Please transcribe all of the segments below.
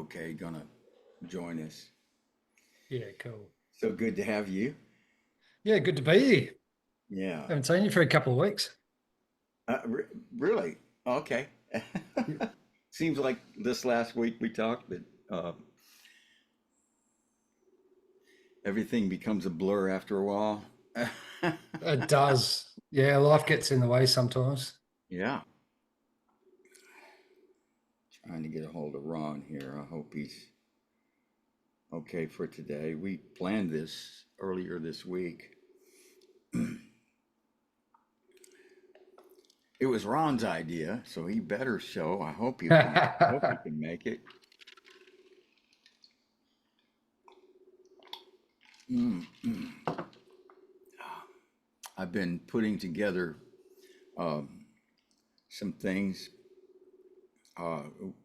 okay, gonna join us. Yeah, cool. So good to have you. Yeah, good to be here. Yeah. Haven't seen you for a couple of weeks. Really? Okay. Yeah. Seems like this last week we talked, but everything becomes a blur after a while. It does. Yeah, life gets in the way sometimes. Yeah. Trying to get a hold of Ron here. I hope he's okay for today. We planned this earlier this week. It was Ron's idea, so he better show. I hope you can. Hope he can make it. Mm, mm. I've been putting together um, some things.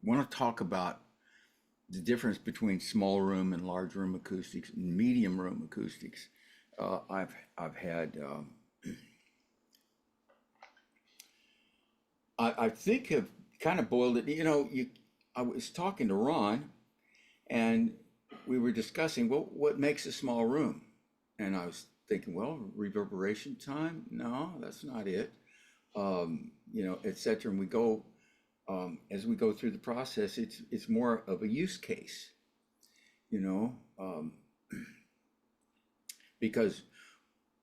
Want to talk about the difference between small room and large room acoustics and medium room acoustics. I've had I think have kind of boiled it. I was talking to Ron and we were discussing what makes a small room, and I was thinking, well, reverberation time. No, that's not it. Etc. And we go as we go through the process. It's more of a use case, you know, because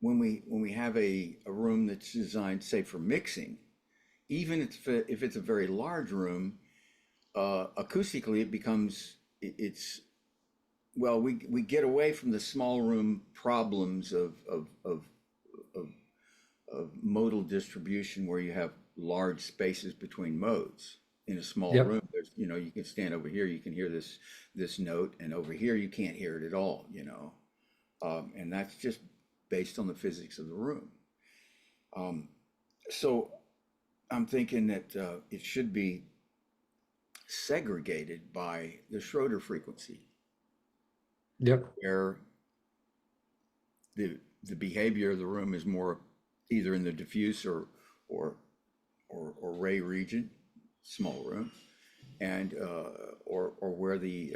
when we have a room that's designed, say, for mixing, even if it's a very large room, acoustically it becomes it's well, we get away from the small room problems of, of modal distribution where you have large spaces between modes. In a small room, Yep. there's, you can stand over here, you can hear this note, and over here you can't hear it at all. And that's just based on the physics of the room. Um, so I'm thinking that it should be segregated by the Schroeder frequency, Yep. where the behavior of the room is more either in the diffuse or or ray region, small room, and or where the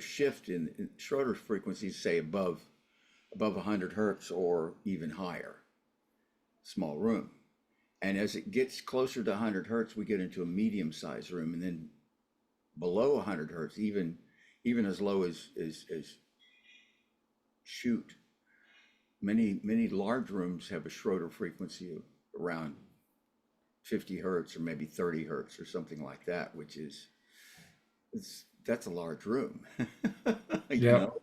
shift in Schroeder's frequencies, say, above 100 hertz or even higher, small room. And as it gets closer to 100 hertz, we get into a medium sized room, and then below 100 hertz, even as low as shoot. Many large rooms have a Schroeder frequency of around 50 hertz or maybe 30 hertz or something like that, which is that's a large room, you Yep.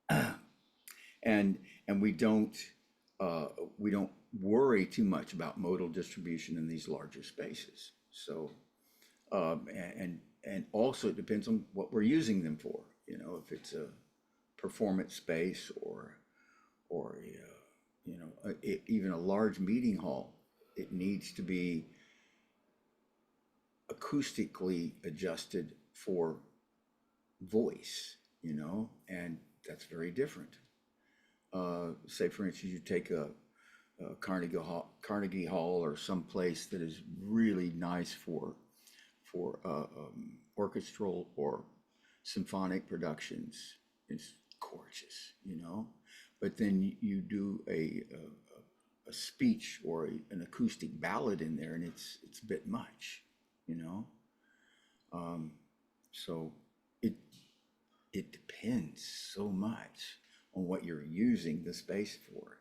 know. and and uh, we don't worry too much about modal distribution in these larger spaces. So and also it depends on what we're using them for. If it's a performance space or even a large meeting hall, it needs to be acoustically adjusted for voice, and that's very different. Say, for instance, you take a Carnegie Hall or some place that is really nice for orchestral or symphonic productions. It's gorgeous. But then you do a speech or an acoustic ballad in there, and it's a bit much, you know. Um, so it it depends so much on what you're using the space for.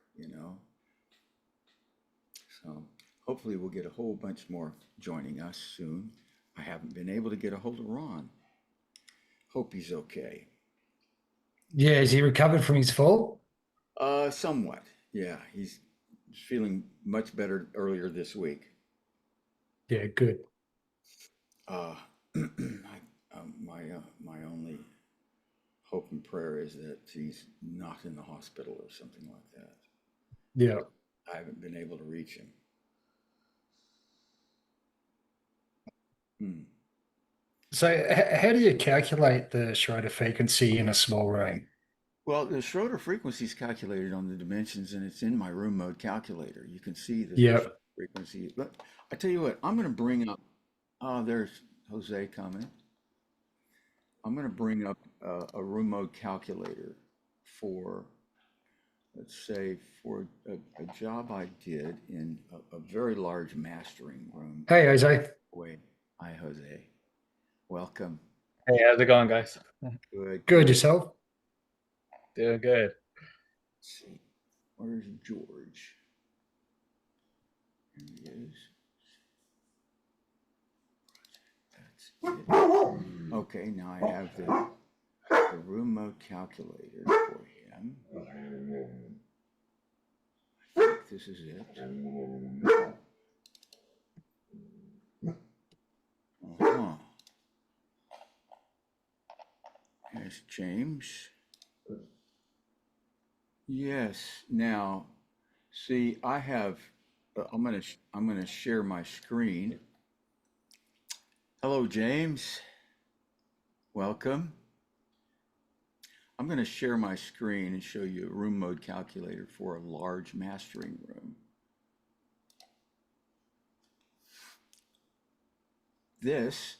So hopefully we'll get a whole bunch more joining us soon. I haven't been able to get a hold of Ron. Hope he's okay. Yeah, is he recovered from his fall? Somewhat. Yeah, he's feeling much better earlier this week. Yeah, good. Uh, my only hope and prayer is that he's not in the hospital or something like that. Yeah. I haven't been able to reach him. Hmm. So how do you calculate the Schroeder frequency in a small room? Well, the Schroeder frequency is calculated on the dimensions, and it's in my room mode calculator. You can see the Yep. frequency. But I tell you what, I'm going to bring up. Oh, there's Jose coming. I'm going to bring up a room mode calculator for, let's say, for a job I did in a very large mastering room. Hey, Jose. Wait, hi, Jose. Welcome. Hey, how's it going, guys? Good, Good good. yourself? Doing good. Let's see. Where's George? Here he is. That's it. Okay, now I have the room mode calculator for him. I think this is it. Uh-huh. There's James. Yes. Now, see, I have. I'm gonna share my screen. Hello, James. Welcome. I'm gonna share my screen and show you a room mode calculator for a large mastering room. This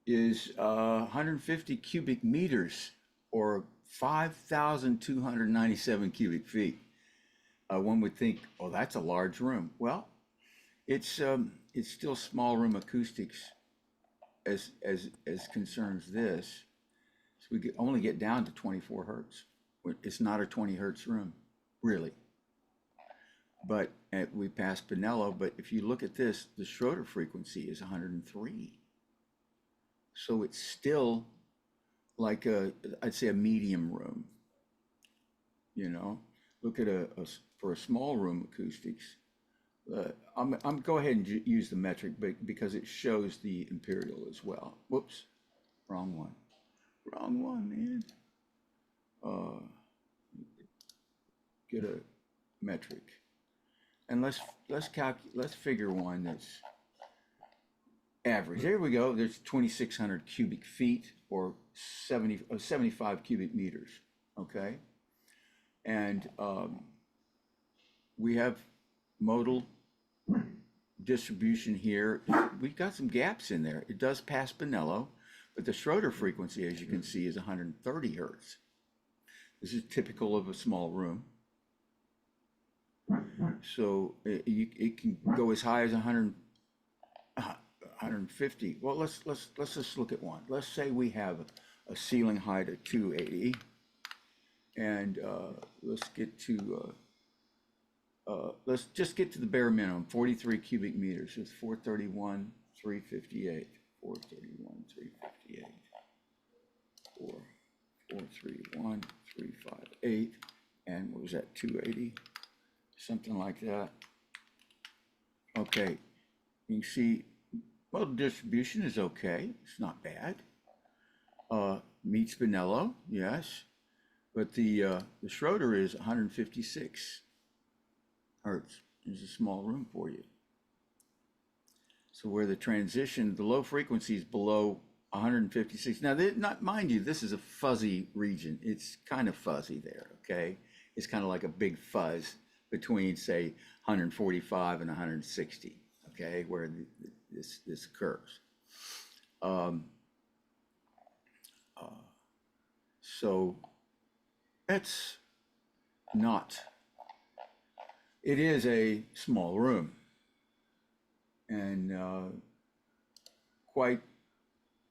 is 150 cubic meters or 5,297 cubic feet. One would think, oh, that's a large room. Well, it's still small room acoustics as concerns this. So we only get down to 24 hertz. It's not a 20 hertz room, really. But we passed Pinello. But if you look at this, the Schroeder frequency is 103. So it's still like I'd say a medium room. You know, look at for a small room acoustics. I'm go ahead and use the metric, but because it shows the imperial as well. Whoops, wrong one, man. Get a metric, and let's figure one that's average. There we go. There's 2,600 cubic feet or 75 cubic meters. Okay, and we have modal distribution here. We've got some gaps in there. It does pass Pinello, but the Schroeder frequency, as you can see, is 130 hertz. This is typical of a small room. So it can go as high as 150. Well, let's just look at one. Let's say we have a ceiling height of 280, and let's just get to the bare minimum, 43 cubic meters. It's 431, 358, 431, 358, 431, 358, and what was that, 280? Something like that. Okay, you can see, well, the distribution is okay. It's not bad. Meets Pinello, yes, but the Schroeder is 156 hertz. There's a small room for you. So where the transition, the low frequency is below 156. Now, not mind you, this is a fuzzy region. It's kind of fuzzy there. Okay, it's kind of like a big fuzz between, say, 145 and 160, okay, where this occurs. So that's not, it is a small room and quite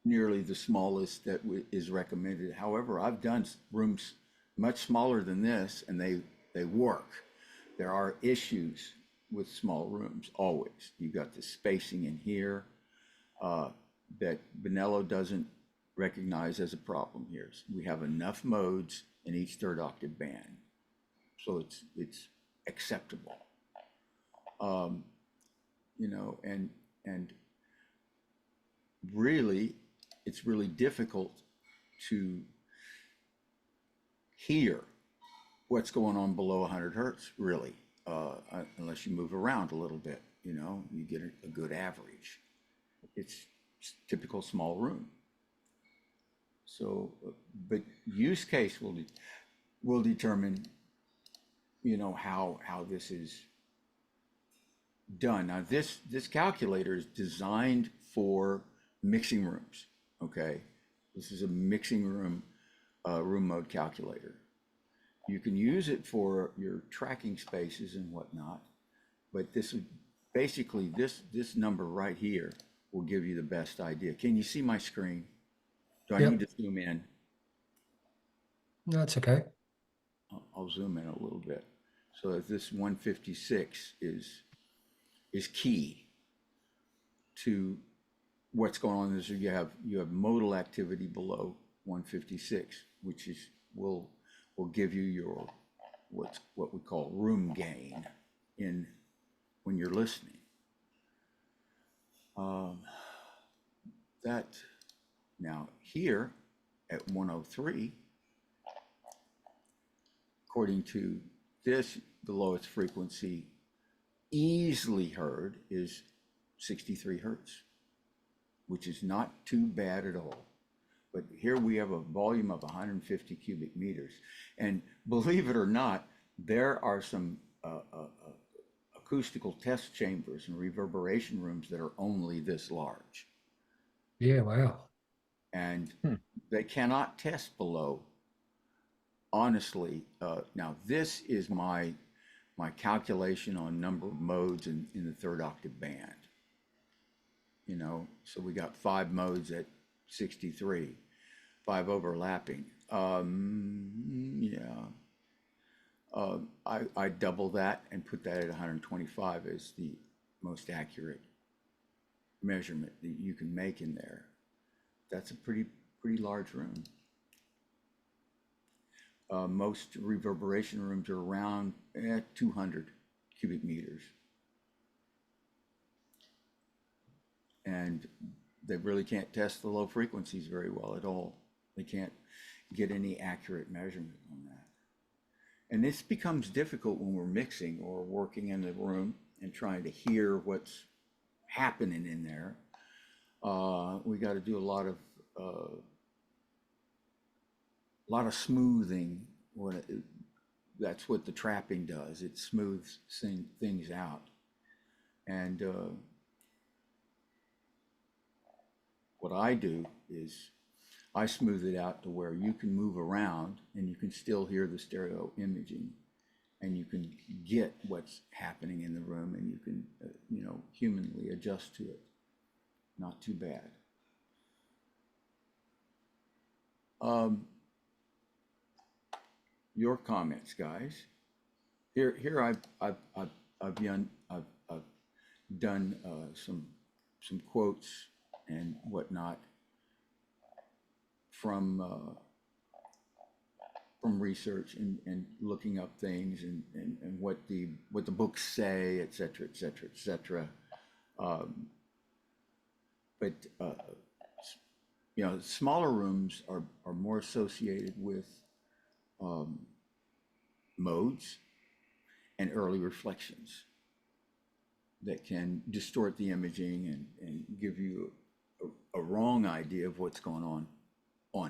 nearly the smallest that is recommended. However, I've done rooms much smaller than this and they work. There are issues with small rooms, always. You've got the spacing in here that Pinello doesn't recognize as a problem here. So we have enough modes in each third octave band, so it's acceptable. You know, and really, it's really difficult to hear what's going on below 100 hertz, really, unless you move around a little bit, you know, you get a good average. It's typical small room. So, but use case will determine, you know, how this is done. Now, this calculator is designed for mixing rooms, okay? This is a mixing room, room mode calculator. You can use it for your tracking spaces and whatnot, but this would basically, this number right here will give you the best idea. Can you see my screen? Do I need Yep. to zoom in? That's okay. I'll zoom in a little bit. So that this 156 is key to what's going on. Is you have modal activity below 156, which is will give you your what we call room gain in when you're listening. That now here at 103, according to this, the lowest frequency easily heard is 63 hertz, which is not too bad at all. But here we have a volume of 150 cubic meters. And believe it or not, there are some acoustical test chambers and reverberation rooms that are only this large. Yeah, wow. And they cannot test below. Honestly, now this is my calculation on number of modes in the third octave band. You know, so we got 5 modes at 63, 5 overlapping. I double that and put that at 125 as the most accurate measurement that you can make in there. That's a pretty large room. Most reverberation rooms are around 200 cubic meters. And they really can't test the low frequencies very well at all. They can't get any accurate measurement on that. And this becomes difficult when we're mixing or working in the room and trying to hear what's happening in there. We got to do a lot of smoothing. That's what the trapping does. It smooths things out. And what I do is I smooth it out to where you can move around and you can still hear the stereo imaging, and you can get what's happening in the room, and you can, humanly adjust to it. Not too bad. Your comments, guys. Here I've done some quotes and whatnot from research and looking up things and what the books say, et cetera, et cetera, et cetera. But smaller rooms are more associated with modes and early reflections that can distort the imaging and give you a wrong idea of what's going on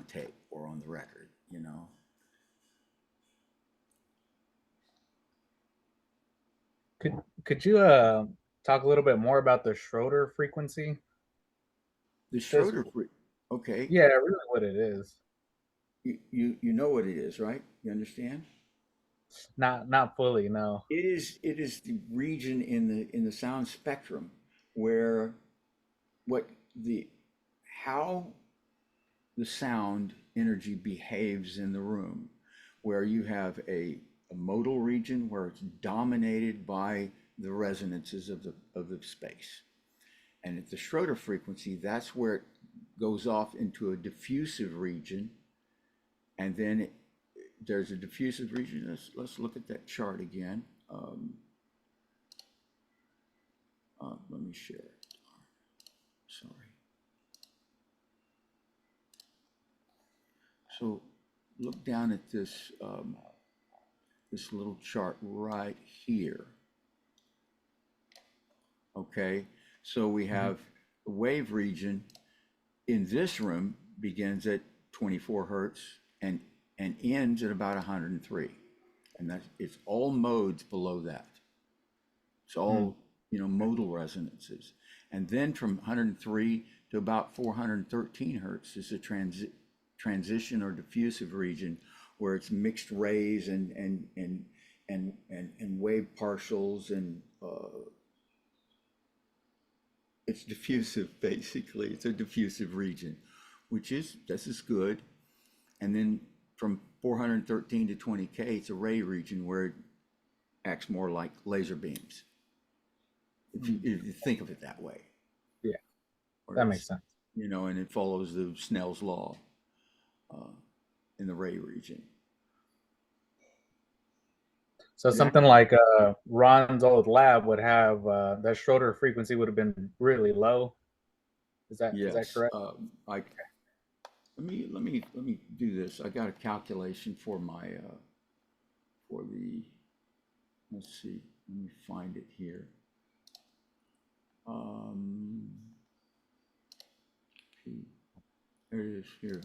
tape or on the record, Could you talk a little bit more about the Schroeder frequency? The Just Schroeder, okay, yeah, really what it is. you know what it is, right? You understand? Not fully, no. It is the region in the sound spectrum where how the sound energy behaves in the room, where you have a modal region where it's dominated by the resonances of the space. And at the Schroeder frequency, that's where it goes off into a diffusive region. And then there's a diffusive region. Let's look at that chart again. Let me share it. Sorry. So look down at this this little chart right here. Okay, so we have the wave region in this room begins at 24 hertz and ends at about 103, and it's all modes below that. It's all modal resonances, and then from 103 to about 413 hertz is a transition or diffusive region where it's mixed rays and wave partials and it's diffusive basically. It's a diffusive region, this is good. And then from 413 to 20K, it's a ray region where it acts more like laser beams. If you think of it that way. Yeah, Or that makes sense. you know, and it follows the Snell's law in the ray region. So something like Ron's old lab would have that Schroeder frequency would have been really low. Is that Yes. correct? Let me do this. I got a calculation for my for the. Let's see. Let me find it here. There it is here.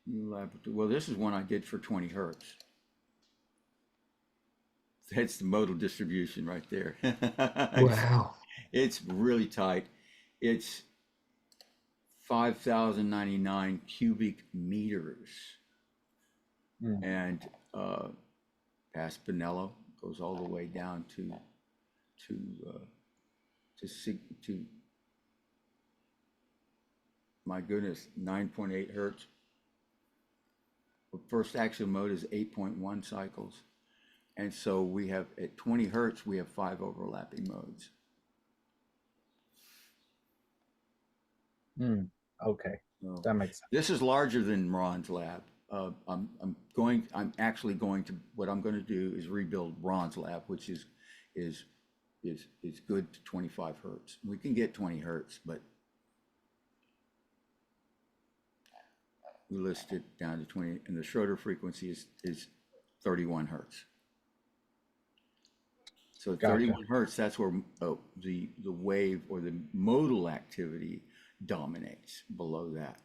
New laboratory. Well, this is one I did for 20 hertz. That's the modal distribution right there. Wow. It's really tight. It's 5,099 cubic meters. And past Pinello goes all the way down to my goodness, 9.8 hertz. The first axial mode is 8.1 cycles. And so we have, at 20 hertz, we have 5 overlapping modes. Okay, So that makes sense. this is larger than Ron's lab. I'm actually going to, what I'm going to do is rebuild Ron's lab, which is good to 25 hertz. We can get 20 hertz, but we list it down to 20, and the Schroeder frequency is 31 hertz. So Gotcha. 31 hertz, that's where the wave or the modal activity dominates. Below that.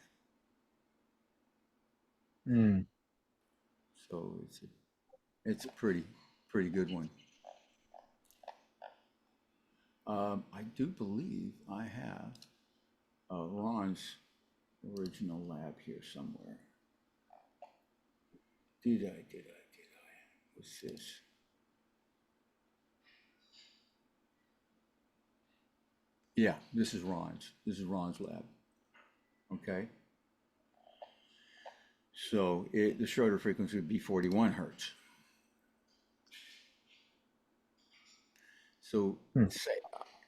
So it's a pretty good one. I do believe I have Ron's original lab here somewhere. Did I? What's this? Yeah, this is Ron's. This is Ron's lab. Okay. So the Schroeder frequency would be 41 hertz. So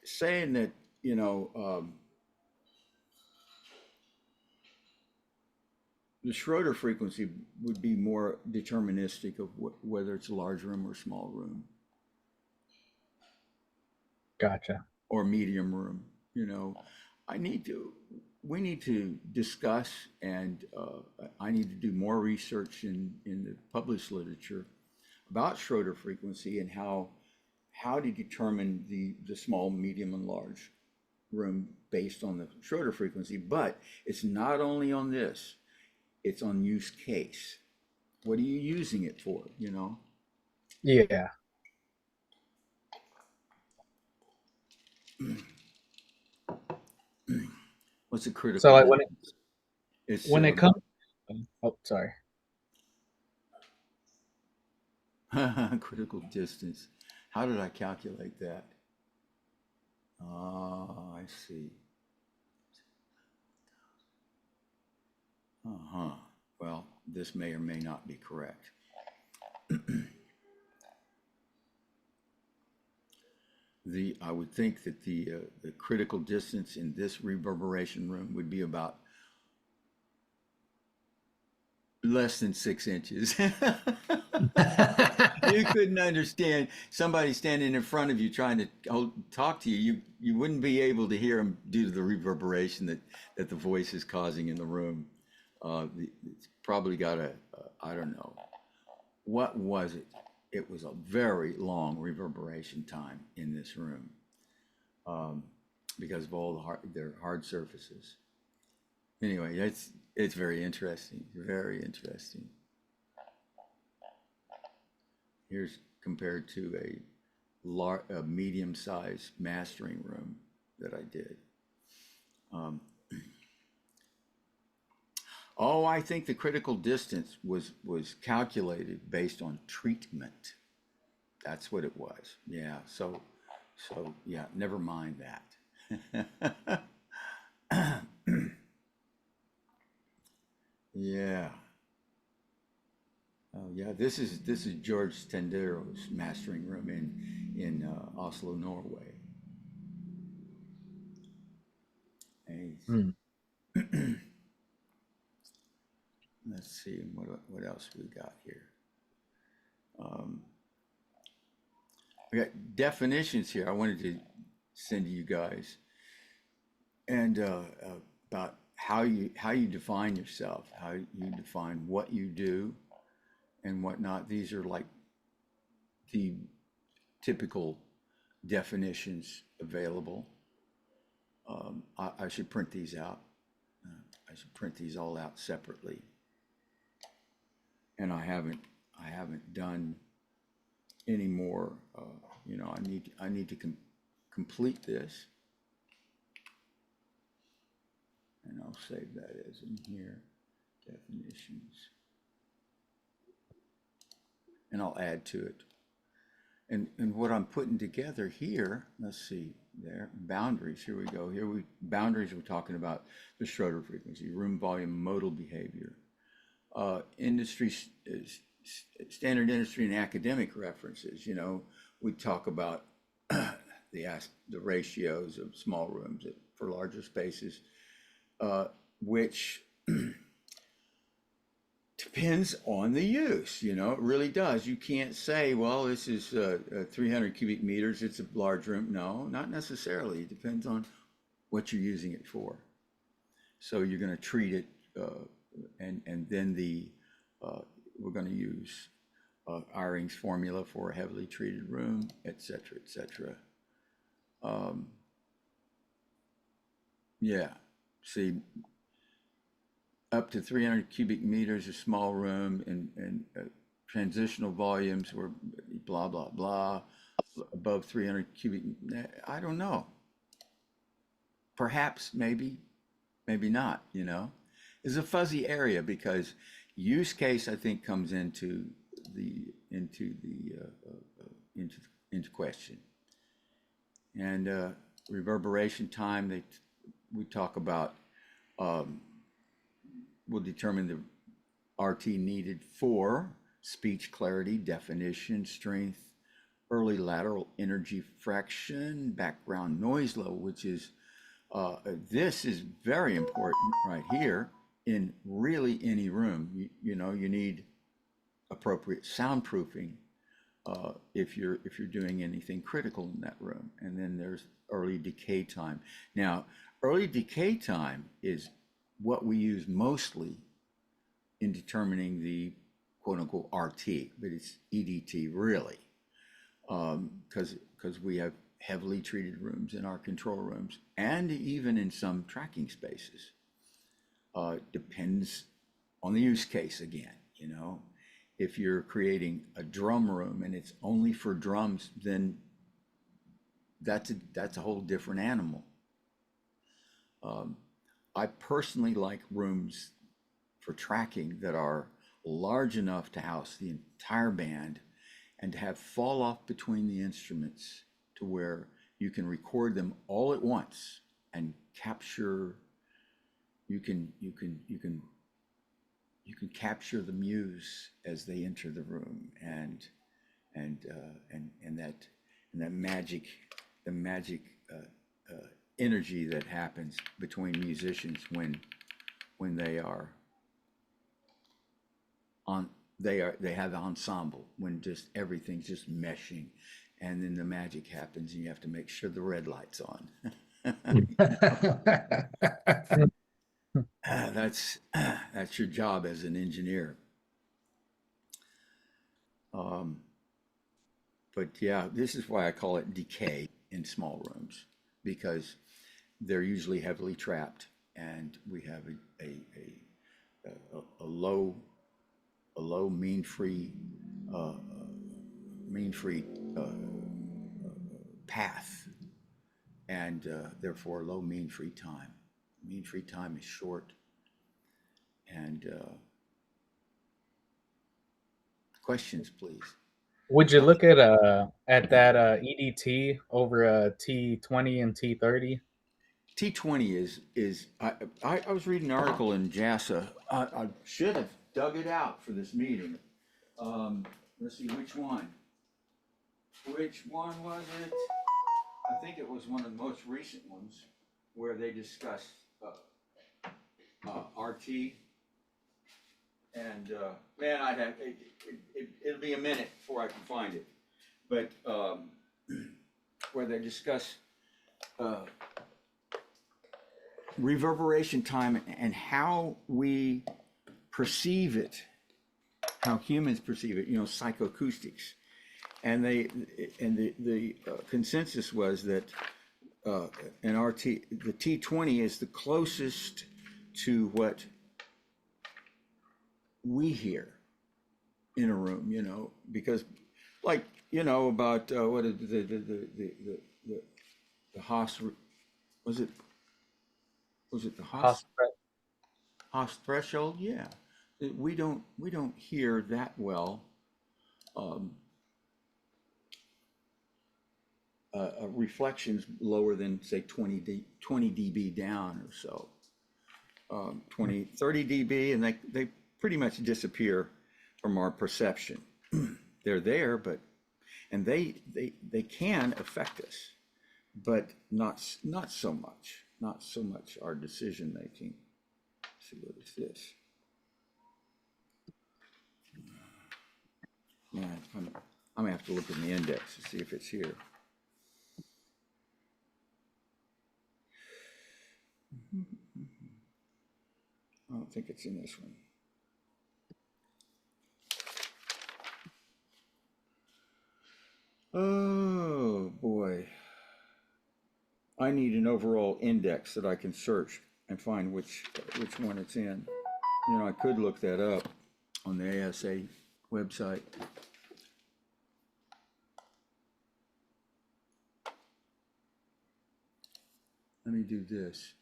saying that, you know, the Schroeder frequency would be more deterministic of whether it's a large room or small room. Gotcha. Or medium room. You know, we need to discuss, and I need to do more research in the published literature about Schroeder frequency and how to determine the small, medium, and large room based on the Schroeder frequency. But it's not only on this, it's on use case. What are you using it for, you know? Yeah. What's a critical? So like when it comes, oh, sorry. Critical distance. How did I calculate that? I see. Well, this may or may not be correct. I would think that the critical distance in this reverberation room would be about less than 6 inches. You couldn't understand somebody standing in front of you trying to talk to you. You wouldn't be able to hear them due to the reverberation that the voice is causing in the room. It's probably got I don't know. What was it? It was a very long reverberation time in this room because of all their hard surfaces. Anyway, it's very interesting. Very interesting. Here's compared to a medium-sized mastering room that I did. Um, oh, I think the critical distance was calculated based on treatment. That's what it was. Yeah. So yeah, never mind that. Yeah. Oh yeah. This is George Tendero's mastering room in Oslo, Norway. And Hmm. let's see what else we got here. Um, I got definitions here. I wanted to send to you guys, and about how you define yourself, how you define what you do and whatnot. These are like the typical definitions available. I should print these out. I should print these all out separately, and I haven't done any more. I need to complete this, and I'll save that as in here, definitions, and I'll add to it. And what I'm putting together here, let's see, there, boundaries, here we go. Boundaries, we're talking about the Schroeder frequency, room volume, modal behavior, industry, standard industry and academic references. We talk about the ratios of small rooms for larger spaces, which depends on the use, it really does. You can't say, well, this is 300 cubic meters, it's a large room. No, not necessarily. It depends on what you're using it for. So you're going to treat it, and then we're going to use Eyring's formula for a heavily treated room, et cetera, et cetera. Yeah, see, up to 300 cubic meters, a small room, and transitional volumes were blah, blah, blah, above 300 cubic. I don't know. Perhaps, maybe not, It's a fuzzy area because use case, I think, comes into question. And reverberation time, we talk about, will determine the RT needed for speech clarity, definition, strength, early lateral energy fraction, background noise level, which is, this is very important right here in really any room. You need appropriate soundproofing if you're doing anything critical in that room. And then there's early decay time. Now, early decay time is what we use mostly in determining the quote unquote RT, but it's EDT really, because we have heavily treated rooms in our control rooms and even in some tracking spaces. Depends on the use case again, If you're creating a drum room and it's only for drums, then that's a whole different animal. I personally like rooms for tracking that are large enough to house the entire band and to have fall off between the instruments to where you can record them all at once and capture. You can capture the muse as they enter the room, and that magic, the magic energy that happens between musicians when they have the ensemble, when just everything's just meshing, and then the magic happens and you have to make sure the red light's on. That's your job as an engineer. But yeah, this is why I call it decay in small rooms, because they're usually heavily trapped, and we have a low mean free path, and therefore low mean free time. Mean tree time is short. And questions, please. Would you look at that EDT over a T20 and T30? T20 is I was reading an article in JASA. I should have dug it out for this meeting. Let's see, which one? Which one was it? I think it was one of the most recent ones where they discussed RT. And man, I'd have it'll be a minute before I can find it. But where they discuss reverberation time and how we perceive it, how humans perceive it, psychoacoustics. And the consensus was that an RT, the T20 is the closest to what we hear in a room, because like, about what is the Haas, was it the Haas threshold? Yeah, we don't hear that well. Reflections lower than say 20 dB down or so, 30 dB, and they pretty much disappear from our perception. They're there, but and they can affect us, but not so much our decision making. Let's see, what is this? Man, I'm gonna have to look in the index to see if it's here. I don't think it's in this one. Oh boy. I need an overall index that I can search and find which one it's in. I could look that up on the ASA website. Let me do this.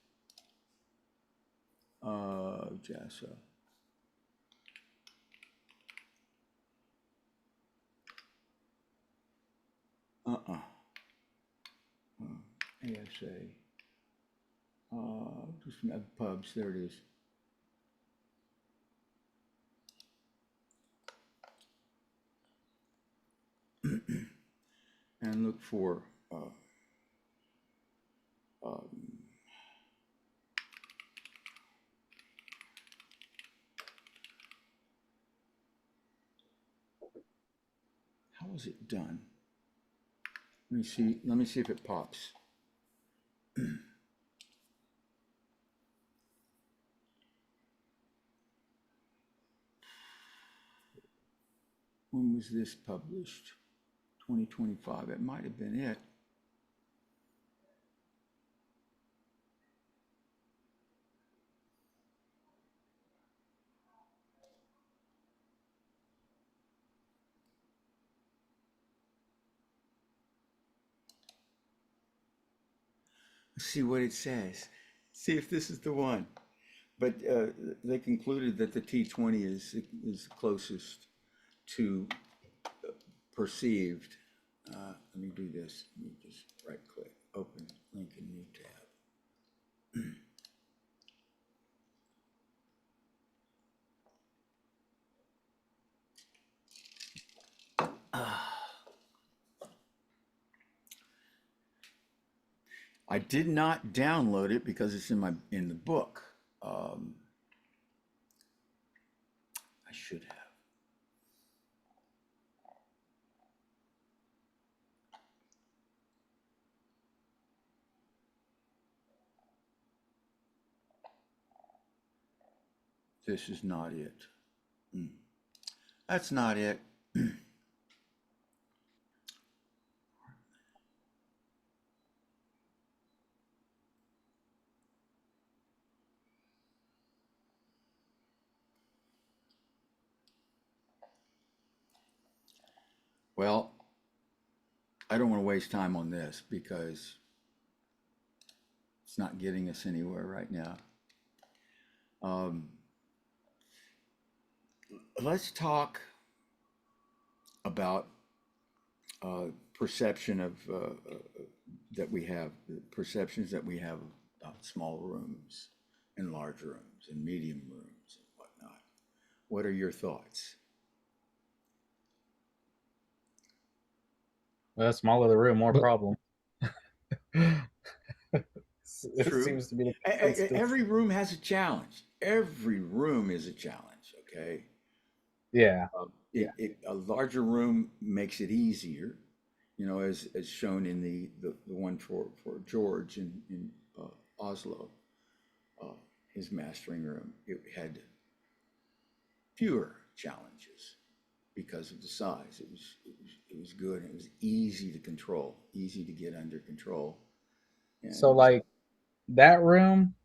JASA. ASA. Just pubs. There it is. And look for how was it done? Let me see if it pops. When was this published? 2025. It might have been it. Let's see what it says. See if this is the one. But they concluded that the T20 is closest to perceived. Let me do this. Let me just right click, open, link in new tab. I did not download it because it's in the book. I should have. This is not it. That's not it. Well, I don't want to waste time on this because It's not getting us anywhere right now. Let's talk about perception of that we have, perceptions that we have about small rooms and large rooms and medium rooms and whatnot. What are your thoughts? Well, the smaller the room, more But problem. It True. seems to be the consensus. Every room has a challenge. Every room is a challenge. Okay. Yeah. A larger room makes it easier, you know, as shown in the one for George in Oslo, uh, his mastering room. It had fewer challenges because of the size. It was good. It was easy to control, easy to get under control. So And like that room,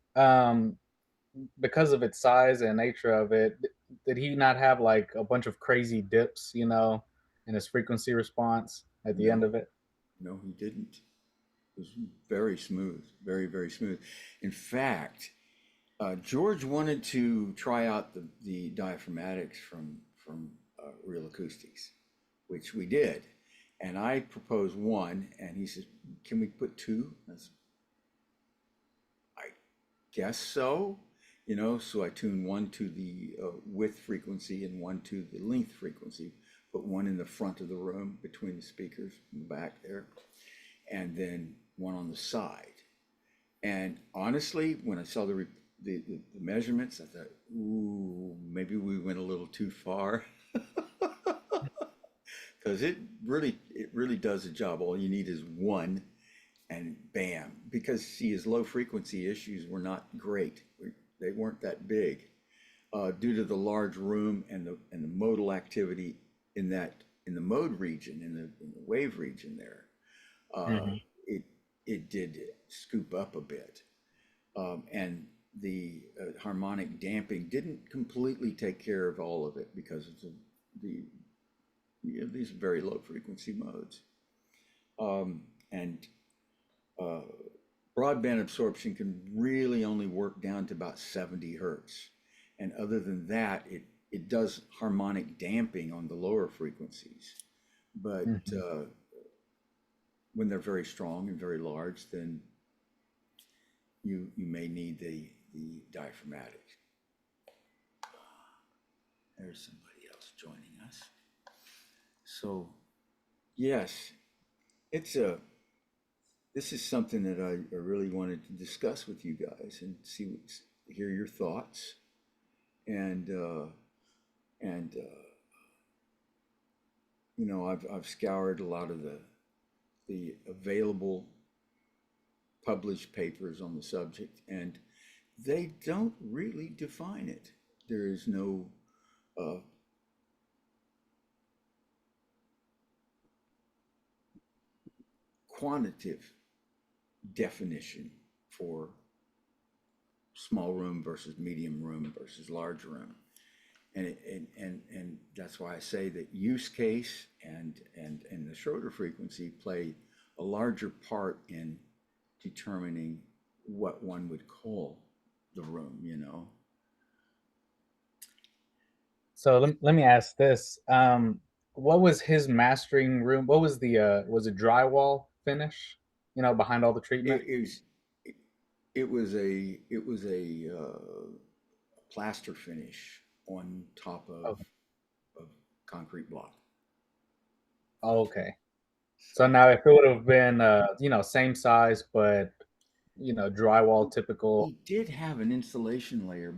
because of its size and nature of it, did he not have like a bunch of crazy dips, in his frequency response at the end no, of it? no, he didn't. It was very smooth, very, very smooth. In fact, George wanted to try out the diaphragmatics from Real Acoustics, which we did. And I proposed one, and he says, "Can we put two?" I guess so. You know, so I tuned one to the width frequency and one to the length frequency. Put one in the front of the room between the speakers in the back there, and then one on the side. And honestly, when I saw the measurements, I thought, ooh, maybe we went a little too far. Because it really does the job. All you need is one, and bam. Because see, his low frequency issues were not great. They weren't that big due to the large room and the modal activity in the mode region in the wave region there. Uh, Hmm. it it did scoop up a bit, and the harmonic damping didn't completely take care of all of it because of the these very low frequency modes. And uh, broadband absorption can really only work down to about 70 hertz. And other than that, it does harmonic damping on the lower frequencies. But Hmm. when they're very strong and very large, then you may need the diaphragmatic. There's somebody else joining us. So yes, it's a this is something that I really wanted to discuss with you guys and hear your thoughts and you know I've scoured a lot of the available published papers on the subject, and they don't really define it. There is no uh, quantitative definition for small room versus medium room versus large room. And that's why I say that use case and the Schroeder frequency play a larger part in determining what one would call the room, you know. So let me ask this. What was his mastering room? What was was it drywall finish, behind all the treatment? It was it was a plaster finish on top of concrete block. Oh, okay. So So now if it would have been same size but drywall typical. he did have an insulation layer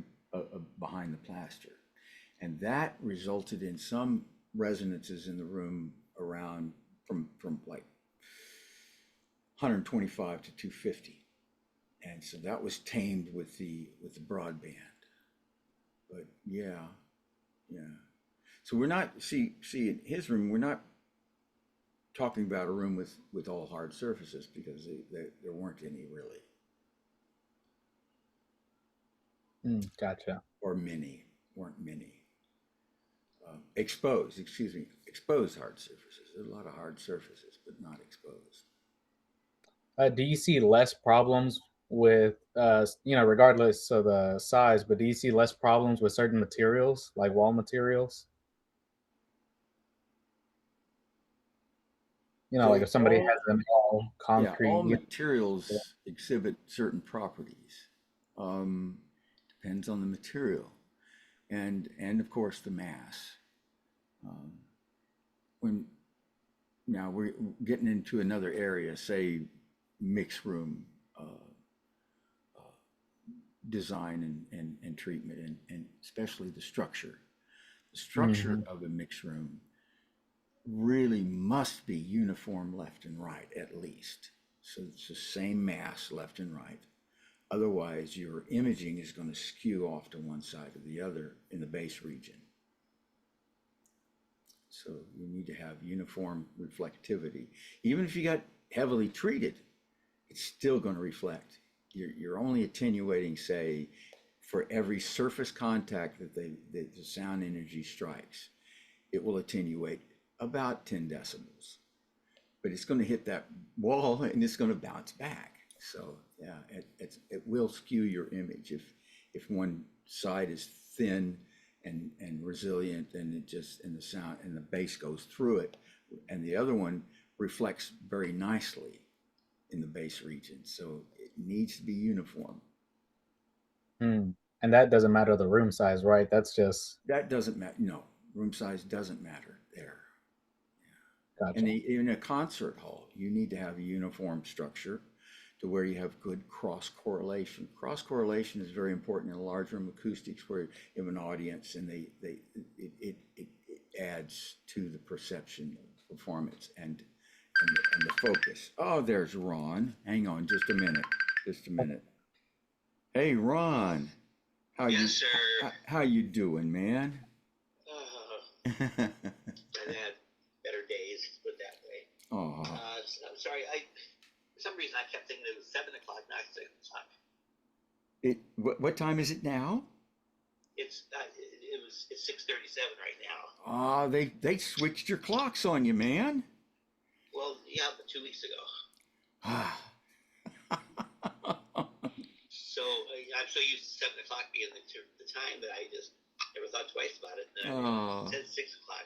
behind the plaster, and that resulted in some resonances in the room around from like 125 to 250, and so that was tamed with the broadband. But yeah, yeah. So we're not see in his room we're not talking about a room with all hard surfaces because there weren't any really, Gotcha. or many weren't many. Exposed, excuse me, exposed hard surfaces. There's a lot of hard surfaces, but not exposed. Do you see less problems with regardless of the size, but do you see less problems with certain materials like wall materials? Like Well, if somebody has them all yeah, all concrete, materials exhibit certain properties. Um, Depends on the material and of course the mass. Um, when Now we're getting into another area, say mixed room uh, design and treatment and especially the structure. The structure hmm of a mixed room really must be uniform left and right at least. So it's the same mass left and right. Otherwise, your imaging is going to skew off to one side or the other in the base region. So you need to have uniform reflectivity. Even if you got heavily treated, it's still going to reflect. You're only attenuating, say, for every surface contact that the sound energy strikes, it will attenuate about 10 decibels. But it's going to hit that wall and it's going to bounce back. So yeah, it will skew your image if one side is thin and resilient and it just and the sound and the bass goes through it, and the other one reflects very nicely in the bass region. So it needs to be uniform. and that doesn't matter the room size, right? That's just That doesn't matter. No, room size doesn't matter there. gotcha. In a concert hall, you need to have a uniform structure to where you have good cross correlation. Cross correlation is very important in a large room acoustics where you have an audience and it adds to the perception of performance and the focus. Oh, there's Ron. Hang on just a minute. Just a minute. Hey, Ron. Yes, sir. How you doing, man? I've had better days, put it that way. Oh, I'm sorry. For some reason, I kept thinking it was 7 o'clock, not 6 o'clock. what time is it now? It's 6:37 right now. Ah, they switched your clocks on you, man. Well, yeah, but 2 weeks ago. Ah. So I'm so used to 7 o'clock being the time that I just never thought twice about it. Oh. It said 6 o'clock.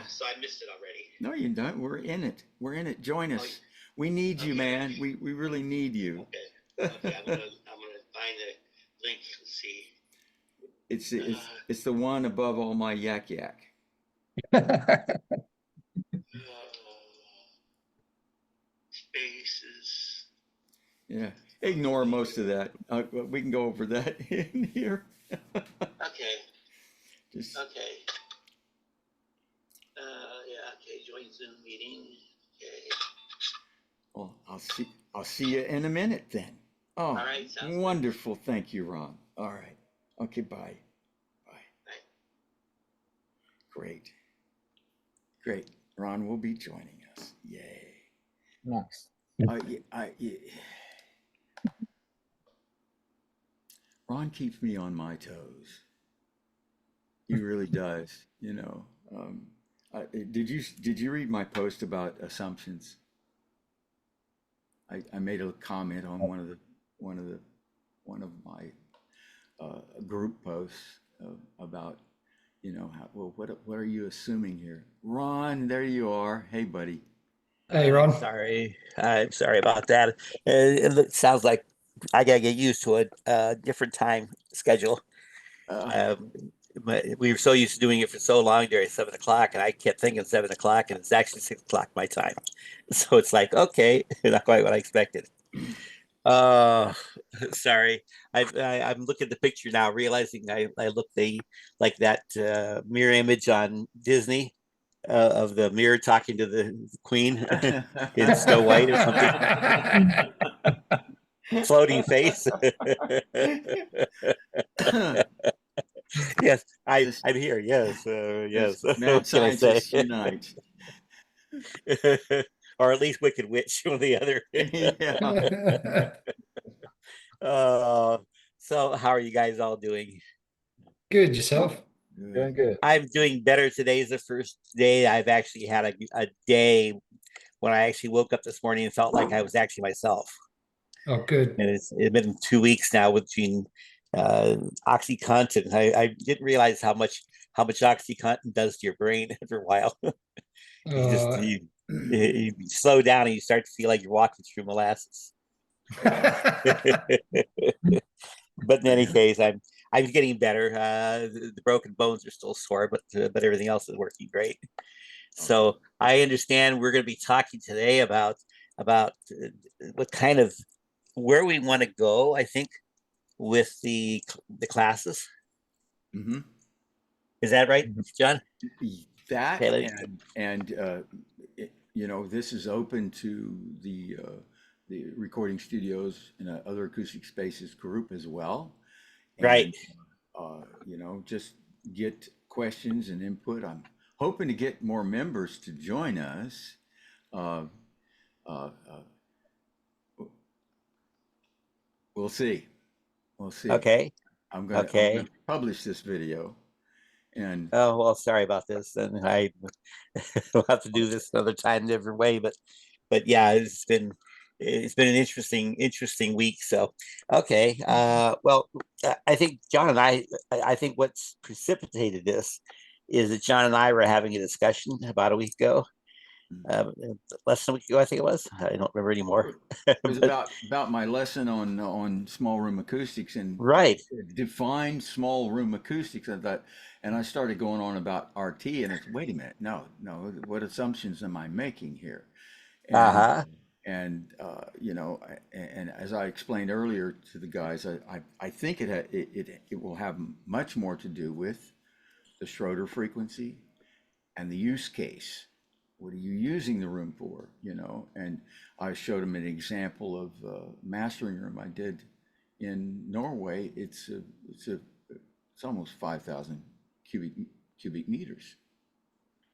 So I missed it already. No, you don't. We're in it. We're in it. Join us. We need you, man. We really need you. Okay. I'm gonna find the link and see. It's the one above all my yak. Spaces. Yeah. Ignore most of that. We can go over that in here. Okay. Just Okay. Yeah. Okay. Join Zoom meeting. Okay. well, I'll see you in a minute then. Oh, All right. Sounds wonderful. Good. Thank you, Ron. All right. Okay. Bye. Bye. Great. Ron will be joining us. Yay. Nice. Ron keeps me on my toes. He really does. Did you read my post about assumptions? I made a comment on one of my group posts about what are you assuming here? Ron, there you are. Hey, buddy. Hey, Ron. I'm sorry about that. It sounds like I gotta get used to a different time schedule. Uh, But we were so used to doing it for so long during 7 o'clock, and I kept thinking 7 o'clock, and it's actually 6 o'clock my time. So it's like, okay, not quite what I expected. Uh, sorry. I'm looking at the picture now, realizing I looked like that mirror image on Disney of the mirror talking to the queen in Snow White or something. Floating face. Yes, I'm here. Yes, yes. Mad What can I say? scientists unite. Or at least Wicked Witch, one or the other. Yeah. Uh, so how are you guys all doing? Good, yourself? Doing good. I'm doing better. Today's the first day I've actually had a day when I actually woke up this morning and felt like I was actually myself. Oh, good. And it's been 2 weeks now with between OxyContin. I didn't realize how much OxyContin does to your brain after a while. You just Uh, you slow down and you start to feel like you're walking through molasses. But in any case, I'm getting better. The broken bones are still sore, but everything else is working great. So I understand we're going to be talking today about what kind of where we want to go. I think with the classes. Mm-hmm. Is that right, John? That Okay, you know, this is open to the recording studios and other acoustic spaces group as well. right. And you know, just get questions and input. I'm hoping to get more members to join us. Uh, uh, we'll see. We'll see. Okay, I'm okay. gonna publish this video, and Oh well, sorry about this. And I will have to do this another time, different way. But yeah, it's been an interesting week. So okay, well, I think John and I think what's precipitated this is that John and I were having a discussion about a week ago, uh, less than a week ago, I think it was. I don't remember anymore. it was But about my lesson on small room acoustics and right, define small room acoustics. I thought, and I started going on about RT, and it's wait a minute, no, what assumptions am I making here? And uh-huh, you know, and as I explained earlier to the guys, I think it will have much more to do with the Schroeder frequency and the use case. What are you using the room for? You know, and I showed them an example of a mastering room I did in Norway. It's almost 5,000 cubic meters.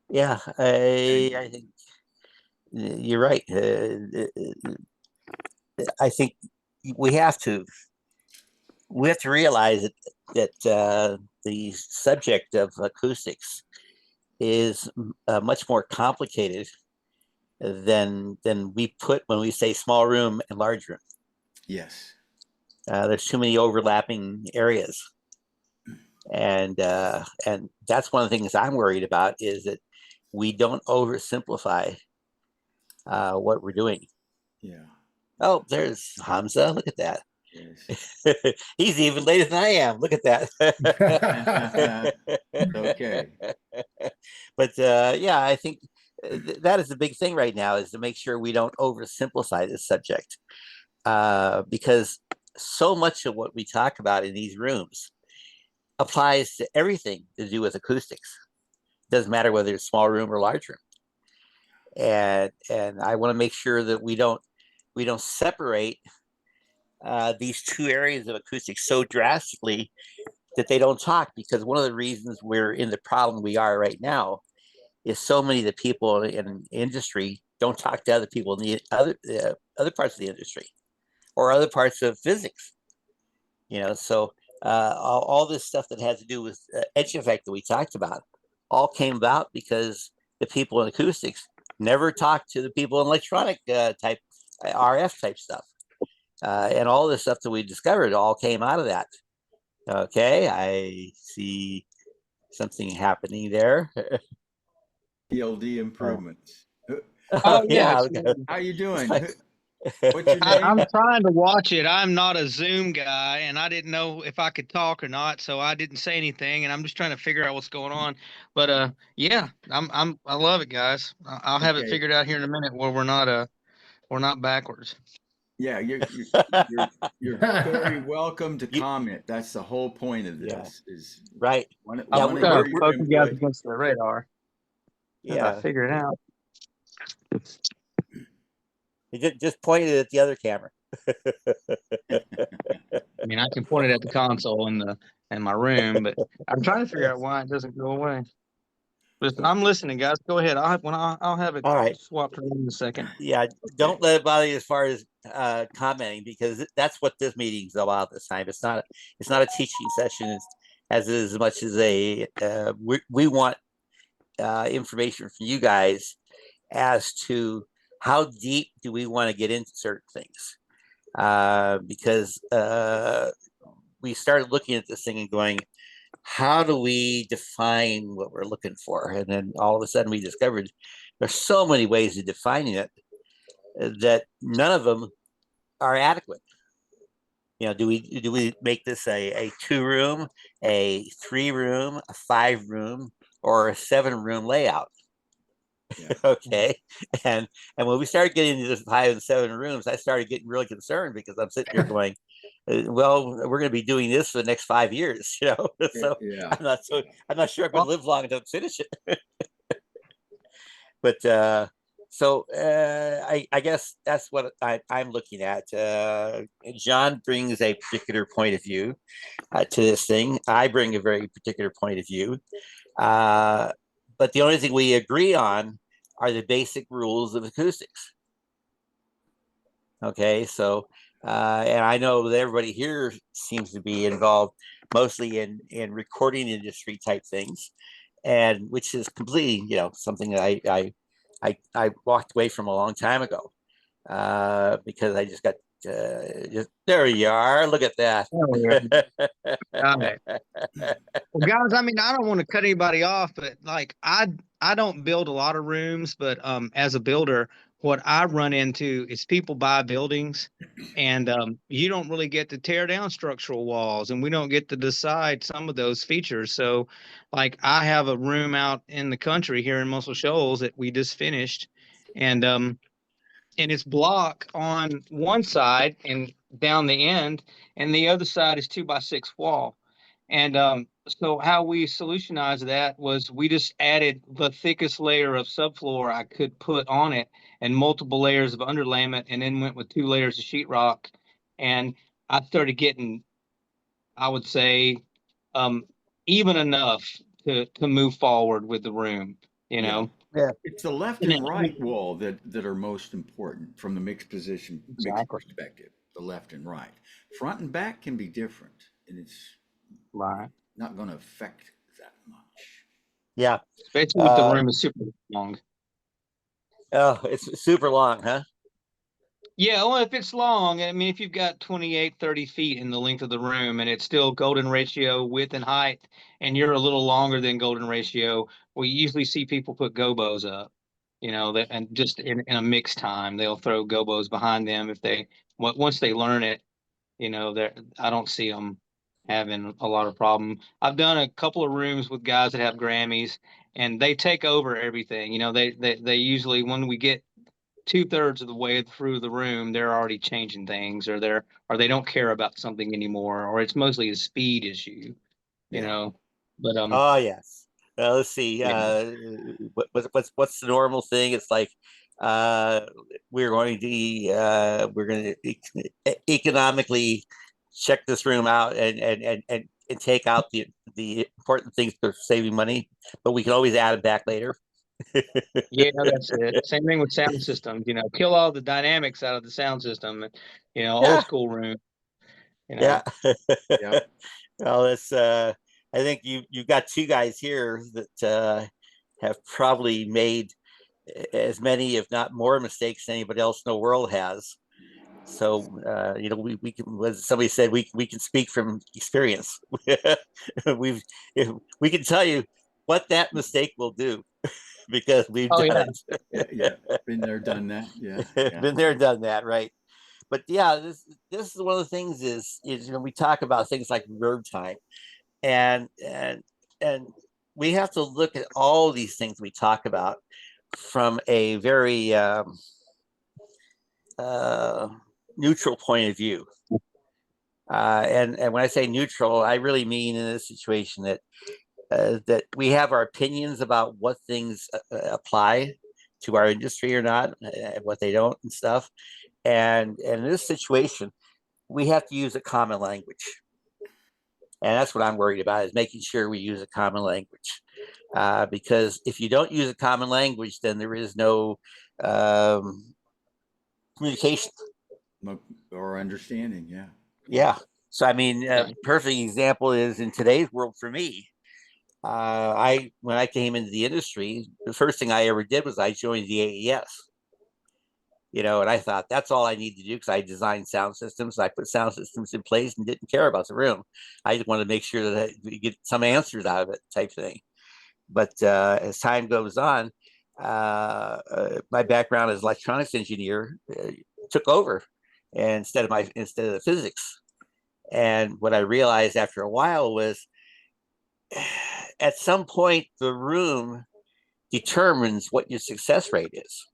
yeah, And I think you're right. I think we have to realize that the subject of acoustics is much more complicated than we put when we say small room and large room. yes, There's too many overlapping areas, and that's one of the things I'm worried about is that we don't oversimplify what we're doing. yeah, Oh, there's Hamza. Look at that. yes. He's even later than I am. Look at that. Okay. But yeah, I think that is the big thing right now is to make sure we don't oversimplify this subject because so much of what we talk about in these rooms applies to everything to do with acoustics. Doesn't matter whether it's small room or large room. And I want to make sure that we don't separate these two areas of acoustics so drastically that they don't talk, because one of the reasons we're in the problem we are right now is so many of the people in industry don't talk to other people in the other parts of the industry or other parts of physics. So all this stuff that has to do with edge effect that we talked about all came about because the people in acoustics never talked to the people in electronic type RF type stuff. And all this stuff that we discovered all came out of that. Okay, I see something happening there. PLD improvements. Oh yeah, Yeah. How you doing? Like, What's your I'm name? trying to watch it. I'm not a Zoom guy, and I didn't know if I could talk or not, so I didn't say anything. And I'm just trying to figure out what's going on. But yeah, I love it, guys. I'll have it Okay. figured out here in a minute where we're not backwards. Yeah, you're very welcome to you, comment. That's the whole point of yeah, this is right. I Yeah, was want to trying hear to your poke you guys input. against the radar as I yeah. figure it out. You just pointed at the other camera. I mean, I can point it at the console in my room, but I'm trying to figure out why it doesn't go away. But I'm listening, guys. Go ahead. I'll have it All right. swapped around in a second. Yeah, don't let it bother you as far as commenting, because that's what this meeting is about this time. It's not a teaching session as much as we want information from you guys as to how deep do we want to get into certain things. because we started looking at this thing and going, how do we define what we're looking for? And then all of a sudden we discovered there's so many ways of defining it that none of them are adequate. Do we make this a 2-room, a 3-room, a 5-room, or a 7-room layout? Yeah. Okay. And when we started getting into the 5 and 7 rooms, I started getting really concerned because I'm sitting here going, well, we're going to be doing this for the next 5 years, So Yeah. I'm not sure I'm going to live long enough to finish it. But I guess that's what I'm looking at. John brings a particular point of view to this thing. I bring a very particular point of view. But the only thing we agree on are the basic rules of acoustics. Okay, so and I know that everybody here seems to be involved mostly in recording industry type things, and which is completely, something that I walked away from a long time ago because I just got there you are. Look at that. Oh, yeah. Got it. Well, guys, I mean, I don't want to cut anybody off, but like I don't build a lot of rooms, but as a builder, what I run into is people buy buildings and you don't really get to tear down structural walls and we don't get to decide some of those features. So like I have a room out in the country here in Muscle Shoals that we just finished and it's block on one side and down the end, and the other side is 2x6 wall. And so how we solutionized that was we just added the thickest layer of subfloor I could put on it and multiple layers of underlayment, and then went with 2 layers of sheetrock. And I started getting, I would say, um, even enough to move forward with the room, you Yeah. know. Yeah. It's the left And and right wall that are most important from the mixed Exactly. perspective. The left and right, front and back can be different, and it's Right. not going to affect that much. Yeah. Especially with the room is super long. Oh, it's super long, huh? Yeah, well, if it's long, I mean, if you've got 28, 30 feet in the length of the room and it's still golden ratio width and height, and you're a little longer than golden ratio, we usually see people put gobos up, that, and just in a mixed time, they'll throw gobos behind them if once they learn it, I don't see them having a lot of problem. I've done a couple of rooms with guys that have Grammys and they take over everything. They usually, when we get 2/3 of the way through the room, they're already changing things, or they don't care about something anymore, or it's mostly a speed issue, you Yeah. know. But Oh yes. Let's see. yeah, What's the normal thing? It's like uh, we're going to economically check this room out and take out the important things for saving money, but we can always add it back later. yeah, that's it. Same thing with sound systems, kill all the dynamics out of the sound system, old Yeah. school room, you Yeah. know. Yeah. Well, it's I think you've got 2 guys here that have probably made as many, if not more, mistakes than anybody else in the world has. So we can, as somebody said, we can speak from experience. We've we can tell you what that mistake will do because we've Oh done yeah, Yeah. Yeah. Been there, done that. Yeah. it. Yeah. Been there, done that, right? But yeah, this is one of the things is we talk about things like verb time and we have to look at all these things we talk about from a very uh, neutral point of view. And when I say neutral, I really mean in this situation that we have our opinions about what things apply to our industry or not, what they don't and stuff. And in this situation, we have to use a common language. And that's what I'm worried about is making sure we use a common language. Because if you don't use a common language, then there is no communication. Or understanding. Yeah. Yeah. So, I mean, yeah. perfect example is in today's world for me. When I came into the industry, the first thing I ever did was I joined the AES. you know, and I thought that's all I need to do because I designed sound systems. I put sound systems in place and didn't care about the room. I just wanted to make sure that we get some answers out of it, type thing. But as time goes on, my background as electronics engineer took over, and instead of the physics. And what I realized after a while was, at some point, the room determines what your success rate is.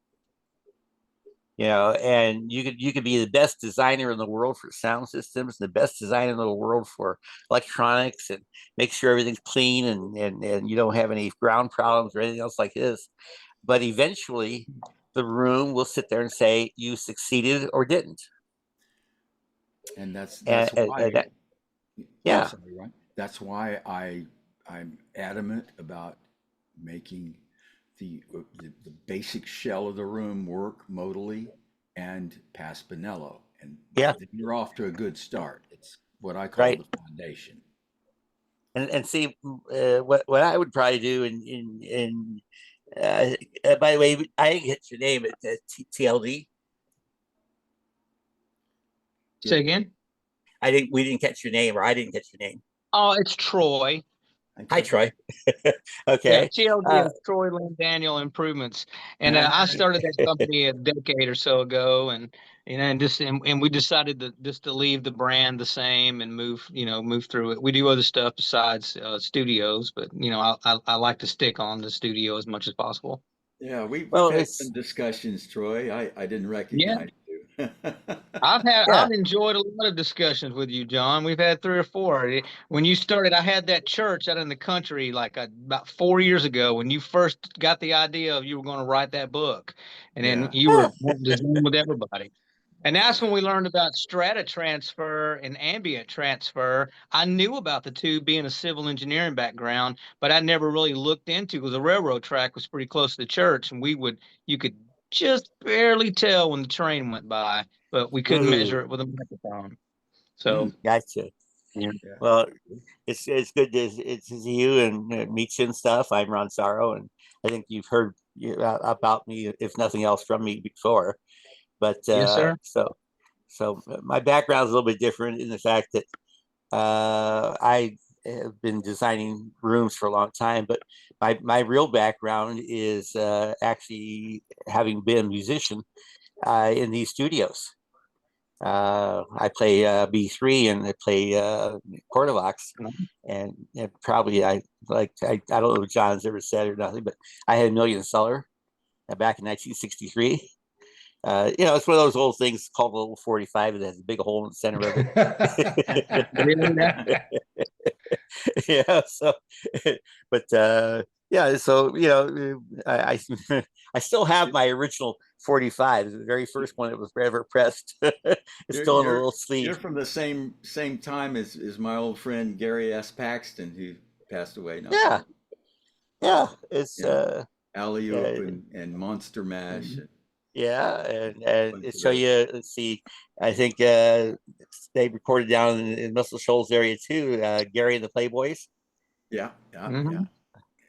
You know, and you could be the best designer in the world for sound systems, the best designer in the world for electronics, and make sure everything's clean and you don't have any ground problems or anything else like this. But eventually, the room will sit there and say you succeeded or didn't. And that's And why. that, I'm yeah, sorry, Ron. That's why I'm adamant about making the basic shell of the room work modally and pass Benello, and yeah, then you're off to a good start. It's what I call right. the foundation. And see, what I would probably do in by the way, I didn't get your name at TLD. Say again. We didn't catch your name, or I didn't catch your name. Oh, it's Troy. Hi, Troy. Yeah, Okay. TLD is Troy Lynn Daniel Improvements, and I started that company a decade or so ago, and and we decided to leave the brand the same and move through it. We do other stuff besides studios, but I like to stick on the studio as much as possible. Yeah, we've Well, had it's some discussions, Troy. I didn't Yeah, recognize you. yeah. I've enjoyed a lot of discussions with you, John. We've had 3 or 4. When you started, I had that church out in the country like about 4 years ago when you first got the idea of you were going to write that book, and then Yeah. you were wanting to Zoom with everybody. And that's when we learned about strata transfer and ambient transfer. I knew about the two being a civil engineering background, but I never really looked into because the railroad track was pretty close to the church, and you could just barely tell when the train went by, but we couldn't Ooh, measure it with a microphone. So, gotcha. yeah. Yeah. Well, it's good to see you and meet you and stuff. I'm Ron Sorrow, and I think you've heard about me, if nothing else, from me before. But Yes, sir. so my background is a little bit different in the fact that I have been designing rooms for a long time, but my real background is actually having been a musician in these studios. I play B3 and I play Cordavox, and probably I don't know if John's ever said or nothing, but I had a million seller back in 1963. You know, it's one of those old things called a little 45 that has a big hole in the center of it. Yeah, so but yeah, so you know, I still have my original 45, the very first one that was ever pressed. It's You're still in a you're little you're sleeve. from the same time as my old friend Gary S. Paxton, who passed away not too Yeah, long. yeah, it's Yeah. Alley Oop yeah, and Monster Mash and yeah, a and bunch it of show those. you. Let's see, I think they recorded down in Muscle Shoals area too. Gary and the Playboys. Yeah, yeah, yeah, Mhm.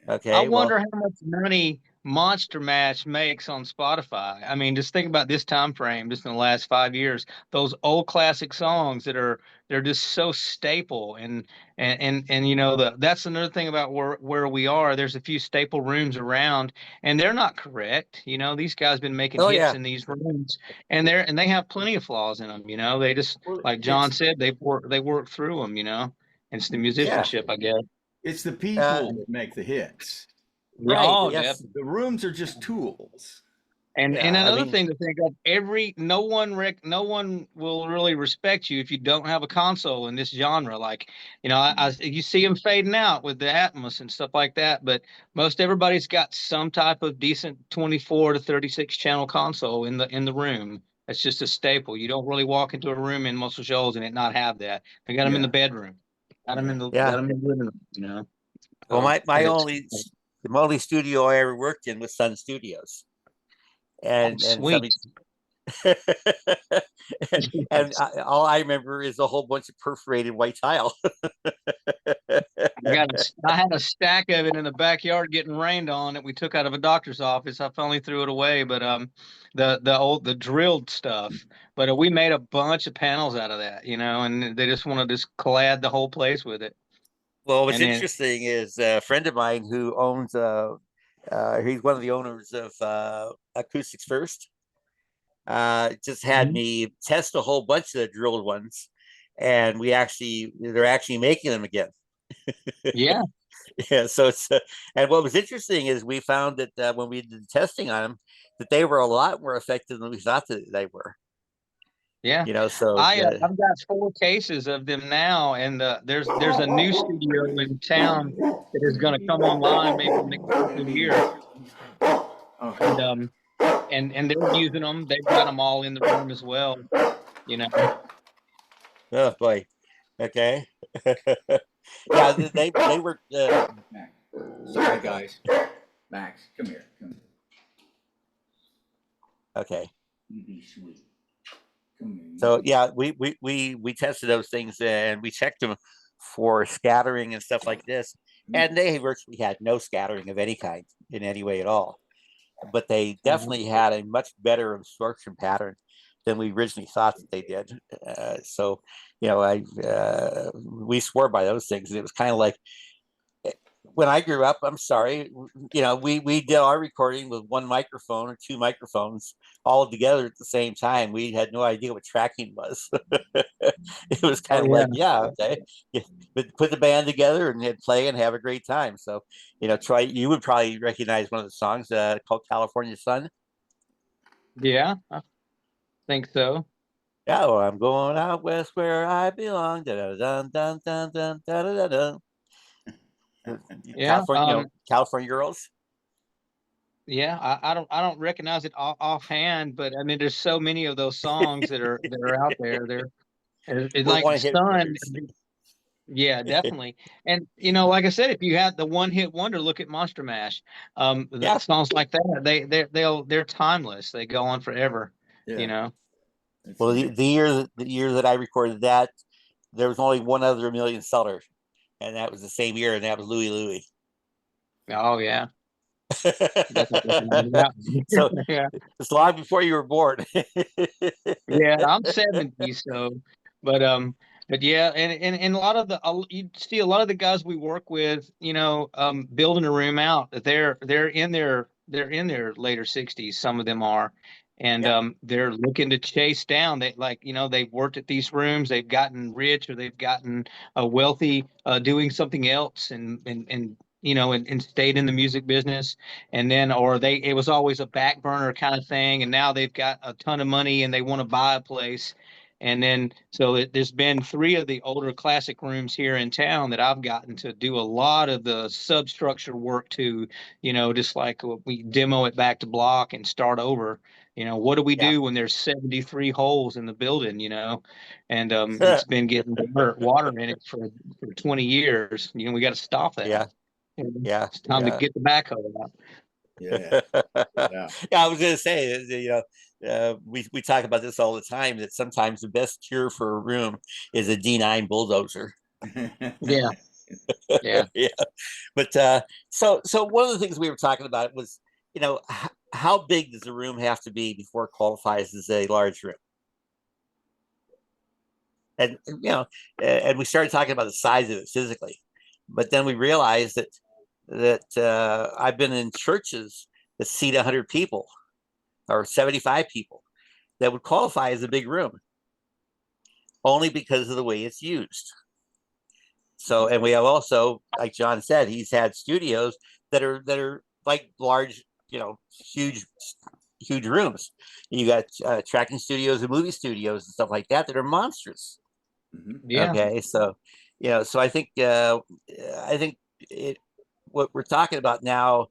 I Okay, well, wonder how much money Monster Mash makes on Spotify. I mean, just think about this time frame, just in the last 5 years. Those old classic songs they're just so staple, and that's another thing about where we are. There's a few staple rooms around, and they're not correct. These guys been making oh hits yeah, in these rooms, and they have plenty of flaws in them. They just well, like John said, they work through them. It's the yeah, musicianship, I guess. it's the uh, people that make the hits. Yeah, right, oh, yes, The rooms are just tools. And yeah. I another mean, thing to think of, no one will really respect you if you don't have a console in this genre. Like, you see them fading out with the Atmos and stuff like that, but most everybody's got some type of decent 24 to 36 channel console in the room. That's just a staple. You don't really walk into a room in Muscle Shoals and it not have that. They got them in the Yeah, bedroom. Got them yeah. yeah. in the living room, Well, So, my and it's the only studio I ever worked in was Sun Studios, oh, and sweet. somebody And all I remember is a whole bunch of perforated white tile. I had a stack of it in the backyard getting rained on that we took out of a doctor's office. I finally threw it away, but the drilled stuff. But we made a bunch of panels out of that, and they just want to just clad the whole place with it. Well, what's And then, interesting is a friend of mine who owns he's one of the owners of Acoustics First. Just had me test a whole bunch of the drilled ones, and they're actually making them again. yeah, Yeah, so it's and what was interesting is we found that when we did the testing on them, that they were a lot more effective than we thought that they were. yeah. So I've got 4 cases of them now, and there's a new studio in town that is going to come online maybe in the next couple of years, and they're using them. They've got them all in the room as well. oh boy, okay, yeah, they were. Max. Sorry, guys. Max, come here. Okay. You be sweet. Come here. So yeah, we tested those things and we checked them for scattering and stuff like this, and they virtually had no scattering of any kind in any way at all. But they definitely had a much better absorption pattern than we originally thought that they did. So we swore by those things, and it was kind of like when I grew up, I'm sorry, we did our recording with one microphone or 2 microphones all together at the same time. We had no idea what tracking was. It was kind of like, yeah, okay, but put the band together and hit play and have a great time. So, Troy, you would probably recognize one of the songs called California Sun. Yeah, I think so. Yeah, well, I'm going out west where I belong. Da, da, da, da, da, da, da, da, da. Yeah, California Girls. yeah. I don't recognize it offhand, but I mean, there's so many of those songs that are out there. It's We're like one-hit Sun. wonders. Yeah, definitely. And like I said, if you had the one hit wonder, look at Monster Mash. Yeah. Songs like that, they're timeless. They go on forever. Yeah. Well, the year that I recorded that, there was only one other million seller, and that was the same year, and that was Louie Louie. Oh yeah. So Yeah. it's long before you were born. Yeah, I'm 70, so but yeah, and a lot of you see a lot of the guys we work with, building a room out, they're in their later 60s, some of them are. And they're looking to chase down. They've worked at these rooms, they've gotten rich or they've gotten wealthy doing something else and stayed in the music business, and then it was always a back burner kind of thing, and now they've got a ton of money and they want to buy a place. And then there's been 3 of the older classic rooms here in town that I've gotten to do a lot of the substructure work to, just like we demo it back to block and start over. What do we do when there's 73 holes in the building, and it's been getting water in it for 20 years. We got to stop that. Yeah. It's time to get the backhoe out. Yeah. I was going to say, we talk about this all the time, that sometimes the best cure for a room is a D9 bulldozer. Yeah. Yeah. But so one of the things we were talking about was, how big does a room have to be before it qualifies as a large room? And and we started talking about the size of it physically, but then we realized that I've been in churches that seat 100 people or 75 people that would qualify as a big room, only because of the way it's used. So, and we have also, like John said, he's had studios that are like large, huge rooms. You got tracking studios and movie studios and stuff like that are monstrous. Yeah. Okay, so so I think what we're talking about now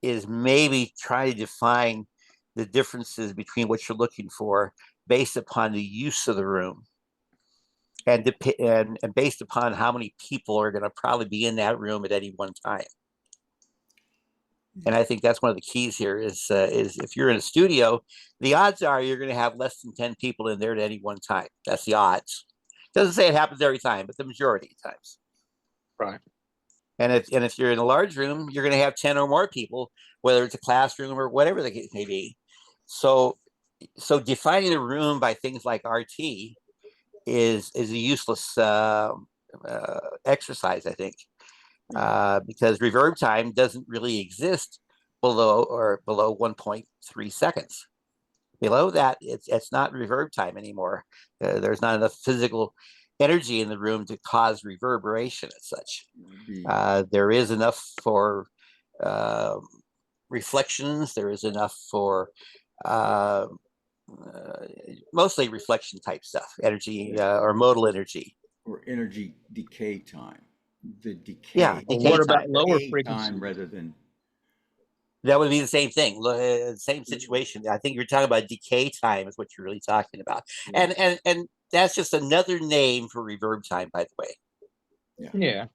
is maybe trying to define the differences between what you're looking for based upon the use of the room, and based upon how many people are going to probably be in that room at any one time. And I think that's one of the keys here is if you're in a studio, the odds are you're going to have less than 10 people in there at any one time. That's the odds. Doesn't say it happens every time, but the majority of times. Right. And if you're in a large room, you're going to have 10 or more people, whether it's a classroom or whatever the case may be. So defining a room by things like RT is a useless exercise, I think, because reverb time doesn't really exist below 1.3 seconds. Below that, it's not reverb time anymore. There's not enough physical energy in the room to cause reverberation as such. There is enough for reflections. There is enough for mostly reflection type stuff, energy or modal energy. Or energy decay time. The decay. Yeah, Well, decay what time. about lower Decay frequency? time rather than That would be the same thing. Same situation. I think you're talking about decay time is what you're really talking about. And that's just another name for reverb time, by the way. Yeah.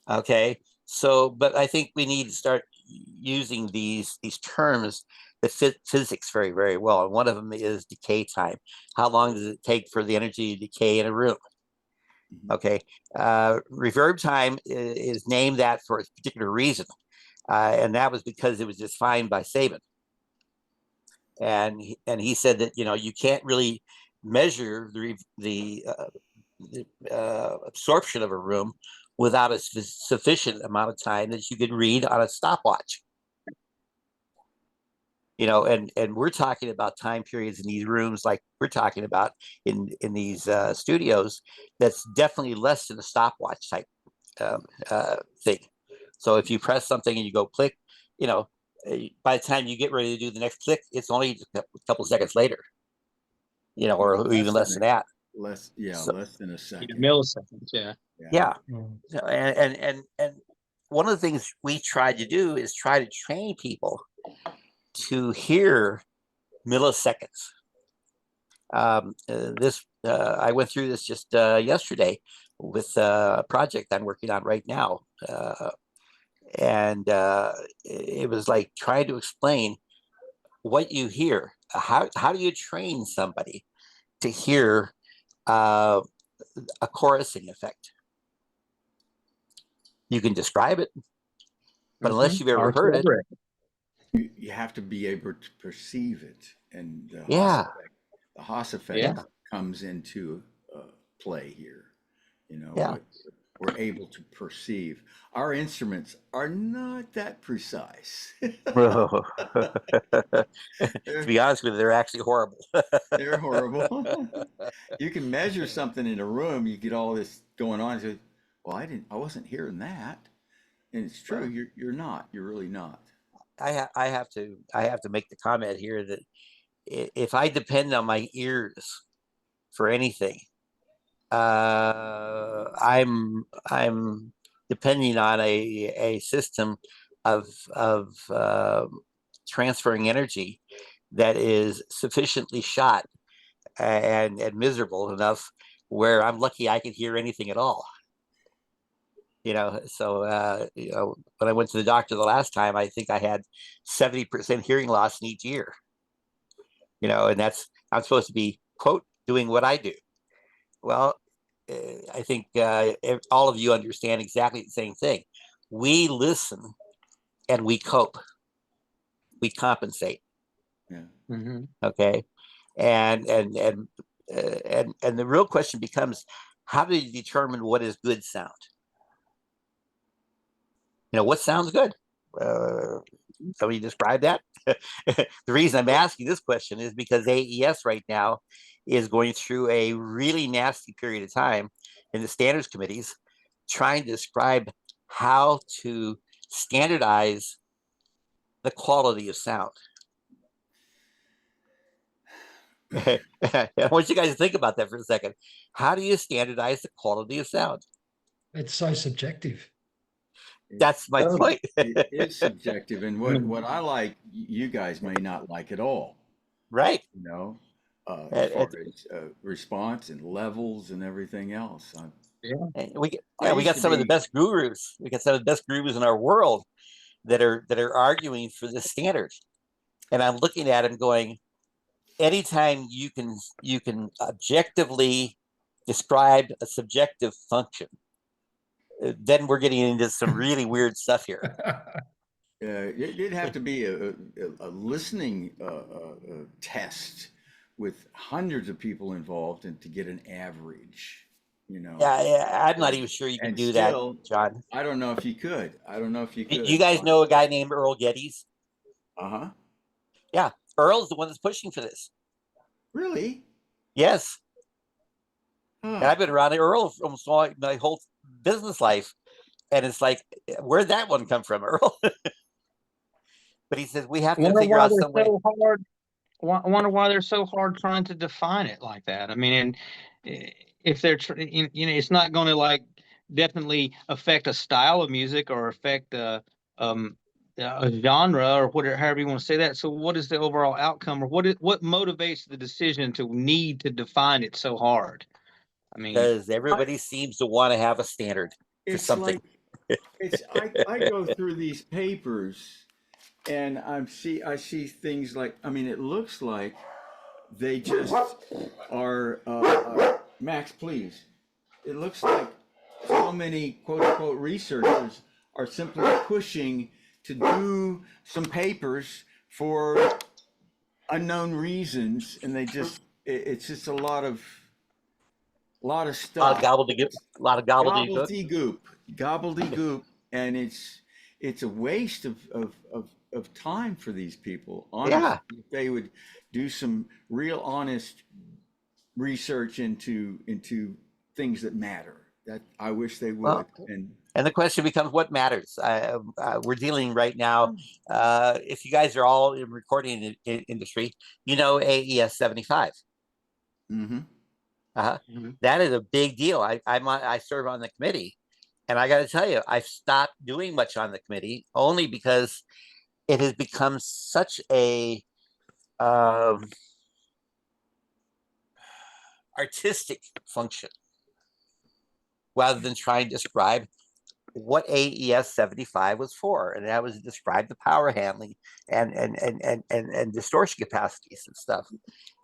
Okay. So, but I think we need to start using these terms that fit physics very, very well. And one of them is decay time. How long does it take for the energy to decay in a room? Okay. Reverb time is named that for a particular reason. And that was because it was defined by Saban. And he said that, you can't really measure the absorption of a room without a sufficient amount of time that you could read on a stopwatch. And we're talking about time periods in these rooms like we're talking about in these studios that's definitely less than a stopwatch type thing. So if you press something and you go click, by the time you get ready to do the next click, it's only a couple seconds later, or even less than that. less than a second. Milliseconds. Yeah. Yeah. Mm. And one of the things we tried to do is try to train people to hear milliseconds. I went through this just yesterday with a project I'm working on right now. And it was like trying to explain what you hear. How do you train somebody to hear a chorusing effect? You can describe it, but unless you've ever heard it, you have to be able to perceive it, and the Haas effect comes into play here. We're able to perceive. Our instruments are not that precise. To be honest with you, they're actually horrible. They're horrible. You can measure something in a room, you get all this going on. You say, well, I wasn't hearing that. And it's true, you're not. You're really not. I have to make the comment here that if I depend on my ears for anything, I'm depending on a system of transferring energy that is sufficiently shot and miserable enough where I'm lucky I can hear anything at all. So when I went to the doctor the last time, I think I had 70% hearing loss in each ear. And I'm supposed to be, quote, doing what I do. Well, I think all of you understand exactly the same thing. We listen and we cope. We compensate. Yeah. Mm-hmm. Okay. And the real question becomes, how do you determine what is good sound? What sounds good? Can you describe that? The reason I'm asking this question is because AES right now is going through a really nasty period of time in the standards committees trying to describe how to standardize the quality of sound. I want you guys to think about that for a second. How do you standardize the quality of sound? It's so subjective. That's my point. It is subjective, and what I like, you guys may not like at all. Right. As far as response and levels and everything else. We got some of the best gurus. We got some of the best gurus in our world that are arguing for the standard. And I'm looking at him going, anytime you can objectively describe a subjective function, then we're getting into some really weird stuff here. It'd have to be a listening test with hundreds of people involved and to get an average, you know. Yeah, I'm not even sure you can And do still, that, John. I don't know if you could. I don't know if you could. You guys know a guy named Earl Geddes? Uh-huh. Yeah, Earl's the one that's pushing for this. Really? Yes. Huh. And I've been around Earl almost all my whole business life. And it's like, where'd that one come from, Earl? But he says, we have to Wonder figure why out they're some way. so hard. I wonder why they're so hard trying to define it like that. I mean, and if they're, it's not going to like definitely affect a style of music or affect a genre or whatever, however you want to say that. So, what is the overall outcome, or what motivates the decision to need to define it so hard? I mean, Because everybody seems to want to have a standard for It's something. I go through these papers and I see things like, I mean, it looks like they just are Max, please. It looks like so many quote unquote researchers are simply pushing to do some papers for unknown reasons, and it's just a lot of A lot stuff. of gobbledygook. A lot of gobbledygook. Gobbledygook, and it's a waste of time for these people. Honestly, Yeah. if they would do some real honest research into things that matter, that I wish they would. Well, and the question becomes, what matters? We're dealing right now. If you guys are all in recording industry, you know AES 75. Mm-hmm. That is a big deal. I serve on the committee, and I got to tell you, I've stopped doing much on the committee only because it has become such a artistic function rather than trying to describe what AES 75 was for, and that was to describe the power handling and distortion capacities and stuff,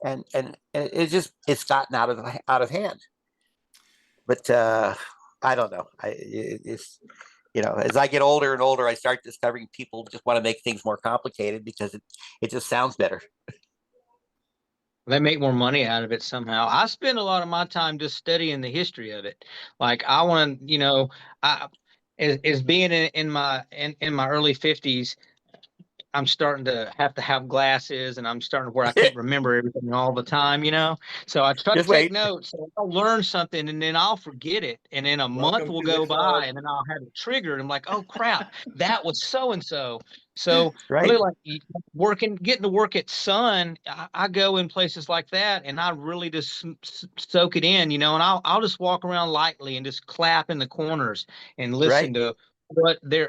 and it's gotten out of hand. But I don't know. It's as I get older and older, I start discovering people just want to make things more complicated because it just sounds better. They make more money out of it somehow. I spend a lot of my time just studying the history of it. Like I want to, as being in my early 50s, I'm starting to have glasses, and I'm starting to where I can't remember everything all the time, So I try to Just take wait. notes. So I'll learn something, and then I'll forget it, and then a month will go by, and then I'll have it triggered. I'm like, oh crap, that was so and so. So Right. really, like getting to work at Sun, I go in places like that, and I really just soak it in, and I'll just walk around lightly and just clap in the corners and listen to what they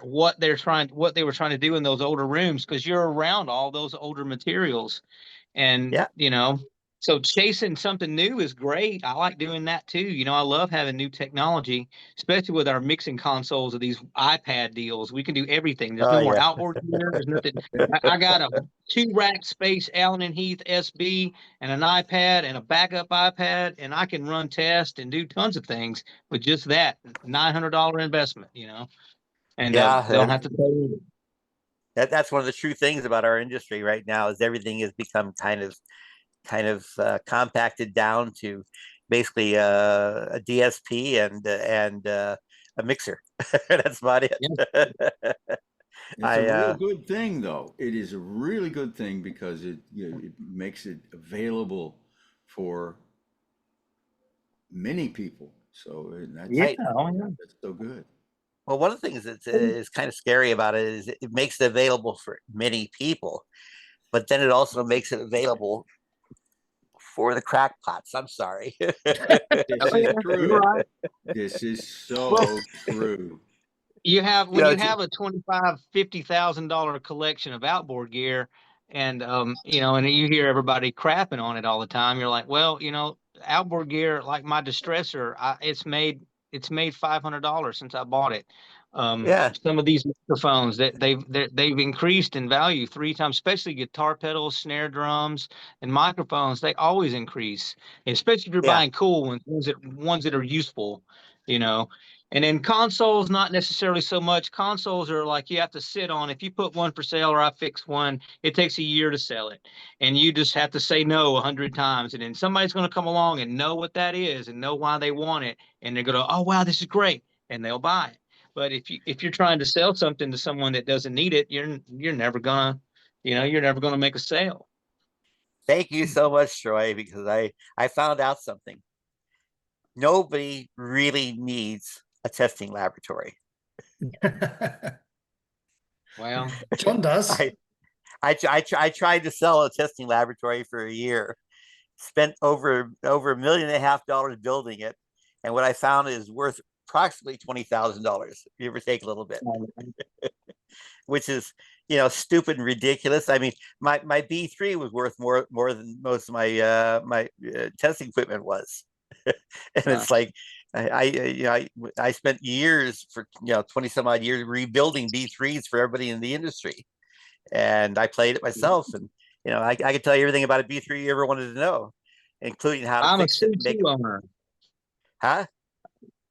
were trying to do in those older rooms, because you're around all those older materials, and so chasing something new is great. I like doing that too. I love having new technology, especially with our mixing consoles of these iPad deals. We can do everything. There's no more outboard gear. There's nothing. I got a 2-rack space Allen and Heath SB and an iPad and a backup iPad, and I can run tests and do tons of things with just that $900 investment. And don't have to pay. That's one of the true things about our industry right now is everything has become kind of compacted down to basically a DSP and a mixer. That's about it. It's a real good thing, though. It is a really good thing because it makes it available for many people. So that's so good. Well, one of the things that is kind of scary about it is it makes it available for many people, but then it also makes it available for the crackpots. I'm sorry. This is true. Right. This is so true. You have you have a $25,000-$50,000 collection of outboard gear, and and you hear everybody crapping on it all the time. You're like, well, outboard gear, like my distressor, it's made $500 since I bought it. Yeah. Some of these microphones that they've increased in value 3 times, especially guitar pedals, snare drums, and microphones. They always increase, especially if you're Yeah. buying cool ones that are useful, you know. And then consoles, not necessarily so much. Consoles are like you have to sit on. If you put one for sale or I fix one, it takes a year to sell it, and you just have to say no 100 times, and then somebody's going to come along and know what that is and know why they want it, and they're going to, oh wow, this is great, and they'll buy it. But if you're trying to sell something to someone that doesn't need it, you're never gonna, you're never gonna make a sale. Thank you so much, Troy, because I found out something. Nobody really needs a testing laboratory. Well, John does. I tried to sell a testing laboratory for a year, spent over $1.5 million building it, and what I found is worth approximately $20,000, give or take a little bit, which is stupid and ridiculous. I mean, my B3 was worth more than most of my testing equipment was, and it's like I spent years for 20 some odd years rebuilding B3s for everybody in the industry, and I played it myself, and I could tell you everything about a B3 you ever wanted to know, including how to I'm a fix it and make C2 it. owner. Huh?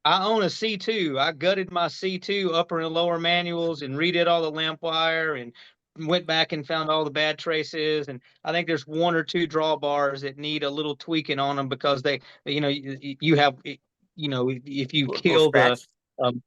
I own a C2. I gutted my C2 upper and lower manuals and redid all the lamp wire and went back and found all the bad traces. And I think there's 1 or 2 drawbars that need a little tweaking on them because you have, if you Little kill the, scratch. um,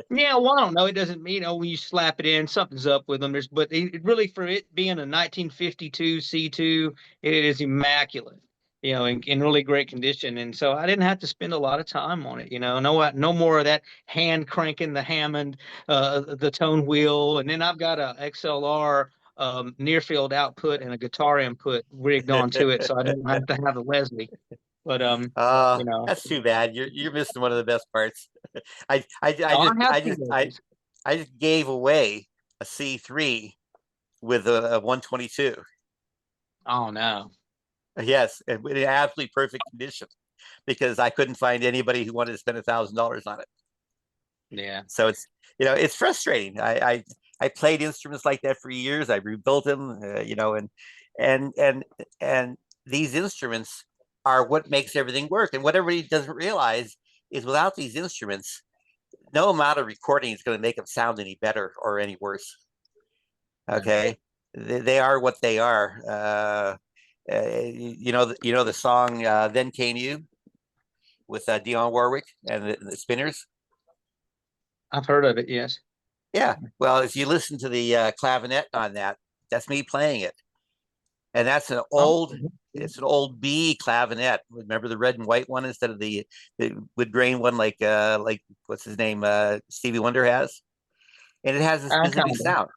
yeah, well, I don't know. It doesn't, when you slap it in, something's up with them. But it really, for it being a 1952 C2, it is immaculate, in really great condition. And so I didn't have to spend a lot of time on it. No more of that hand cranking the Hammond, the tone wheel. And then I've got a XLR near field output and a guitar input rigged onto it, so I don't have to have a Leslie. But That's too bad. You're missing one of the best parts. I I, I oh, just I have I two just I Leslies. I just gave away a C3 with a 122. Oh no. Yes, in absolutely perfect condition because I couldn't find anybody who wanted to spend $1,000 on it. Yeah. So it's frustrating. I played instruments like that for years. I rebuilt them, and and and these instruments are what makes everything work. And what everybody doesn't realize is without these instruments, no amount of recording is going to make them sound any better or any worse. Okay, they are what they are. The song "Then Came You" with Dionne Warwick and the Spinners. I've heard of it, yes. Yeah, well, if you listen to the clavinet on that, that's me playing it, and that's Oh, it's an old B clavinet. Remember the red and white one instead of the wood grain one, like what's his name, Stevie Wonder has, and it has a I specific kind of. sound.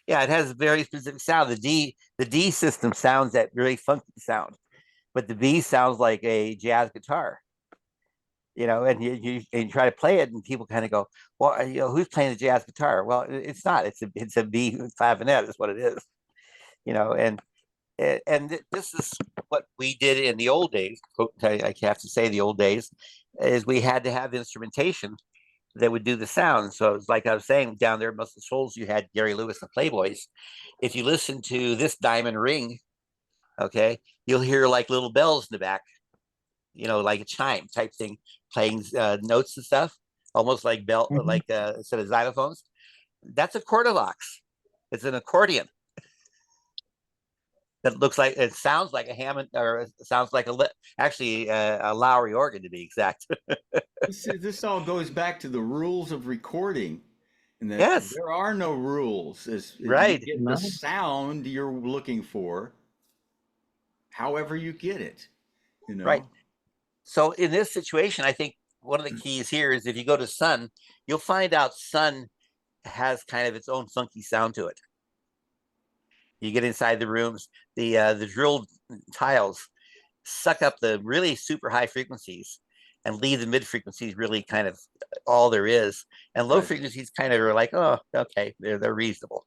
Yeah, it has a very specific sound. The D system sounds that really funky sound, but the B sounds like a jazz guitar. And you try to play it, and people kind of go, "Well, who's playing the jazz guitar?" Well, it's not. It's a B clavinet. Is what it is. And this is what we did in the old days. I have to say, the old days is we had to have instrumentation that would do the sound. So it's like I was saying down there, Muscle Shoals, you had Gary Lewis and Playboys. If you listen to this diamond ring, okay, you'll hear like little bells in the back, like a chime type thing, playing notes and stuff, almost like Mhm. instead of xylophones. That's a Cordovox. It's an accordion that looks like it sounds like a Hammond, or it sounds like actually a Lowry organ to be exact. This all goes back to the rules of recording, and that Yes, there are no rules. As you right, get the No. sound you're looking for, however you get it, you right. know. So in this situation, I think one of the keys here is if you go to Sun, you'll find out Sun has kind of its own funky sound to it. You get inside the rooms, the drilled tiles suck up the really super high frequencies and leave the mid frequencies really kind of all there is, and low Right. frequencies kind of are like, oh, okay, they're reasonable,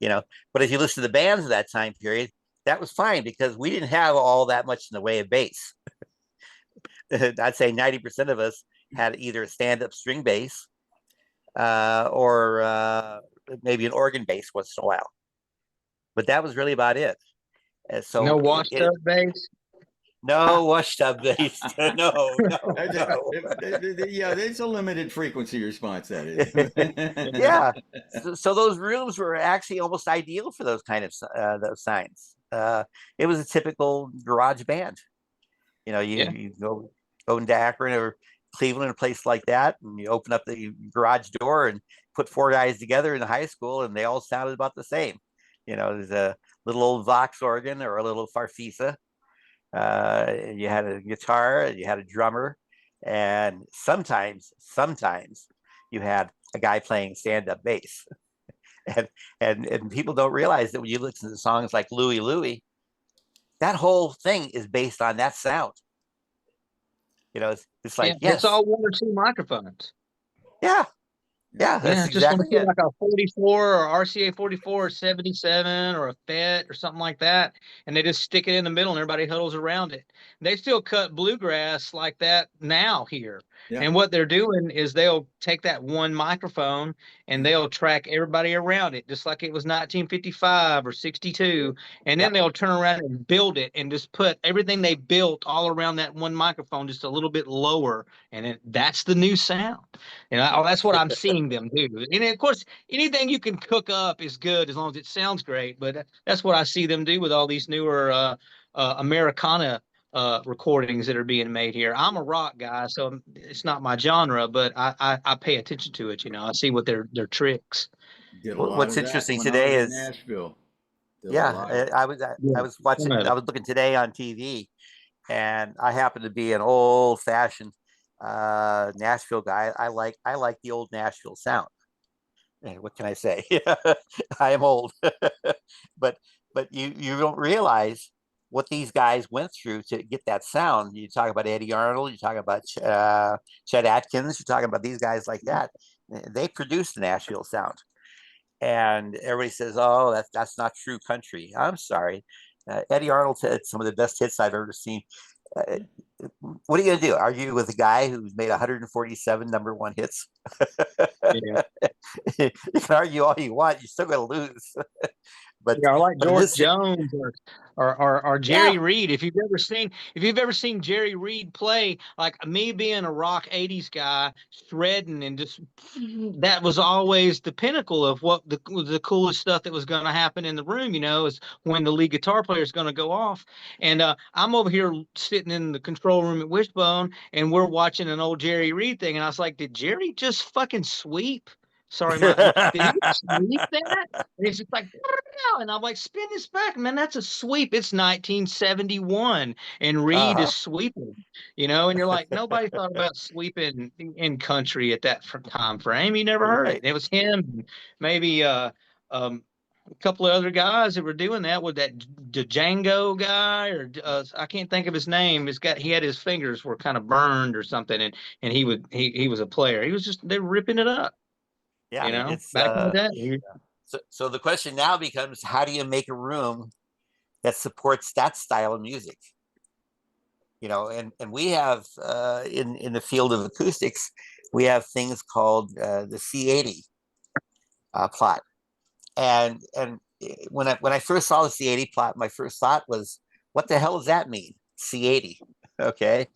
But if you listen to the bands of that time period, that was fine because we didn't have all that much in the way of bass. I'd say 90% of us had either a stand-up string bass, or maybe an organ bass once in a while. But that was really about it. And so No washed up bass. no washed up bass. No, no, no. Yeah, there's a limited frequency response, that is. Yeah. So those rooms were actually almost ideal for those kind of those signs. It was a typical garage band. You know, Yeah. you go into Akron or Cleveland, a place like that, and you open up the garage door and put four guys together in high school, and they all sounded about the same. You know, there's a little old Vox organ or a little Farfisa. You had a guitar, you had a drummer, and sometimes you had a guy playing stand-up bass. And and people don't realize that when you listen to songs like Louie Louie, that whole thing is based on that sound. You know, it's like, It's yes, all one or two microphones. yeah, that's Yeah, just exactly it. like a 44 or RCA 44 or 77 or a FET or something like that. And they just stick it in the middle and everybody huddles around it. They still cut bluegrass like that now here. Yeah. And what they're doing is they'll take that one microphone and they'll track everybody around it, just like it was 1955 or 62. And then Yep. they'll turn around and build it and just put everything they built all around that one microphone just a little bit lower. And that's the new sound. And that's what I'm seeing them do. And of course, anything you can cook up is good as long as it sounds great. But that's what I see them do with all these newer Americana recordings that are being made here. I'm a rock guy, so it's not my genre, but I pay attention to it. You know, I see what their tricks. Did a lot What's of that interesting when I today was in is, Nashville. Did a yeah, lot of it. I was watching, I was looking today on TV, and I happen to be an old-fashioned Nashville guy. I like the old Nashville sound. What can I say? I am old, but you don't realize what these guys went through to get that sound. You talk about Eddie Arnold, you talk about Chet Atkins, you're talking about these guys like that. They produced the Nashville sound, and everybody says, "Oh, that's not true country." I'm sorry. Eddie Arnold had some of the best hits I've ever seen. Uh, what are you gonna do? Argue with a guy who's made 147 number one hits? Yeah. You can argue all you want, you're still gonna lose. But Yeah, or like in George this, Jones or yeah, Jerry Reed. If you've ever seen Jerry Reed play, like me being a rock 80s guy, shredding and just that was always the pinnacle of what the coolest stuff that was going to happen in the room, you know, is when the lead guitar player is going to go off. And I'm over here sitting in the control room at Wishbone and we're watching an old Jerry Reed thing. And I was like, did Jerry just fucking sweep? Sorry, did he sweep that? And he's just like, and I'm like, spin this back, man. That's a sweep. It's 1971, and Reed uh-huh, is sweeping, you know. And you're like, nobody thought about sweeping in country at that time frame. You never heard it. right. It was him, maybe a couple of other guys that were doing that. With that Django guy, or I can't think of his name. He had his fingers were kind of burned or something, and he was a player. He was just they were ripping it up, Yeah, you know, it's back in the day. so the question now becomes, how do you make a room that supports that style of music? You know, and we have in the field of acoustics, we have things called the C80 plot. And when I first saw the C80 plot, my first thought was, what the hell does that mean? C80, okay.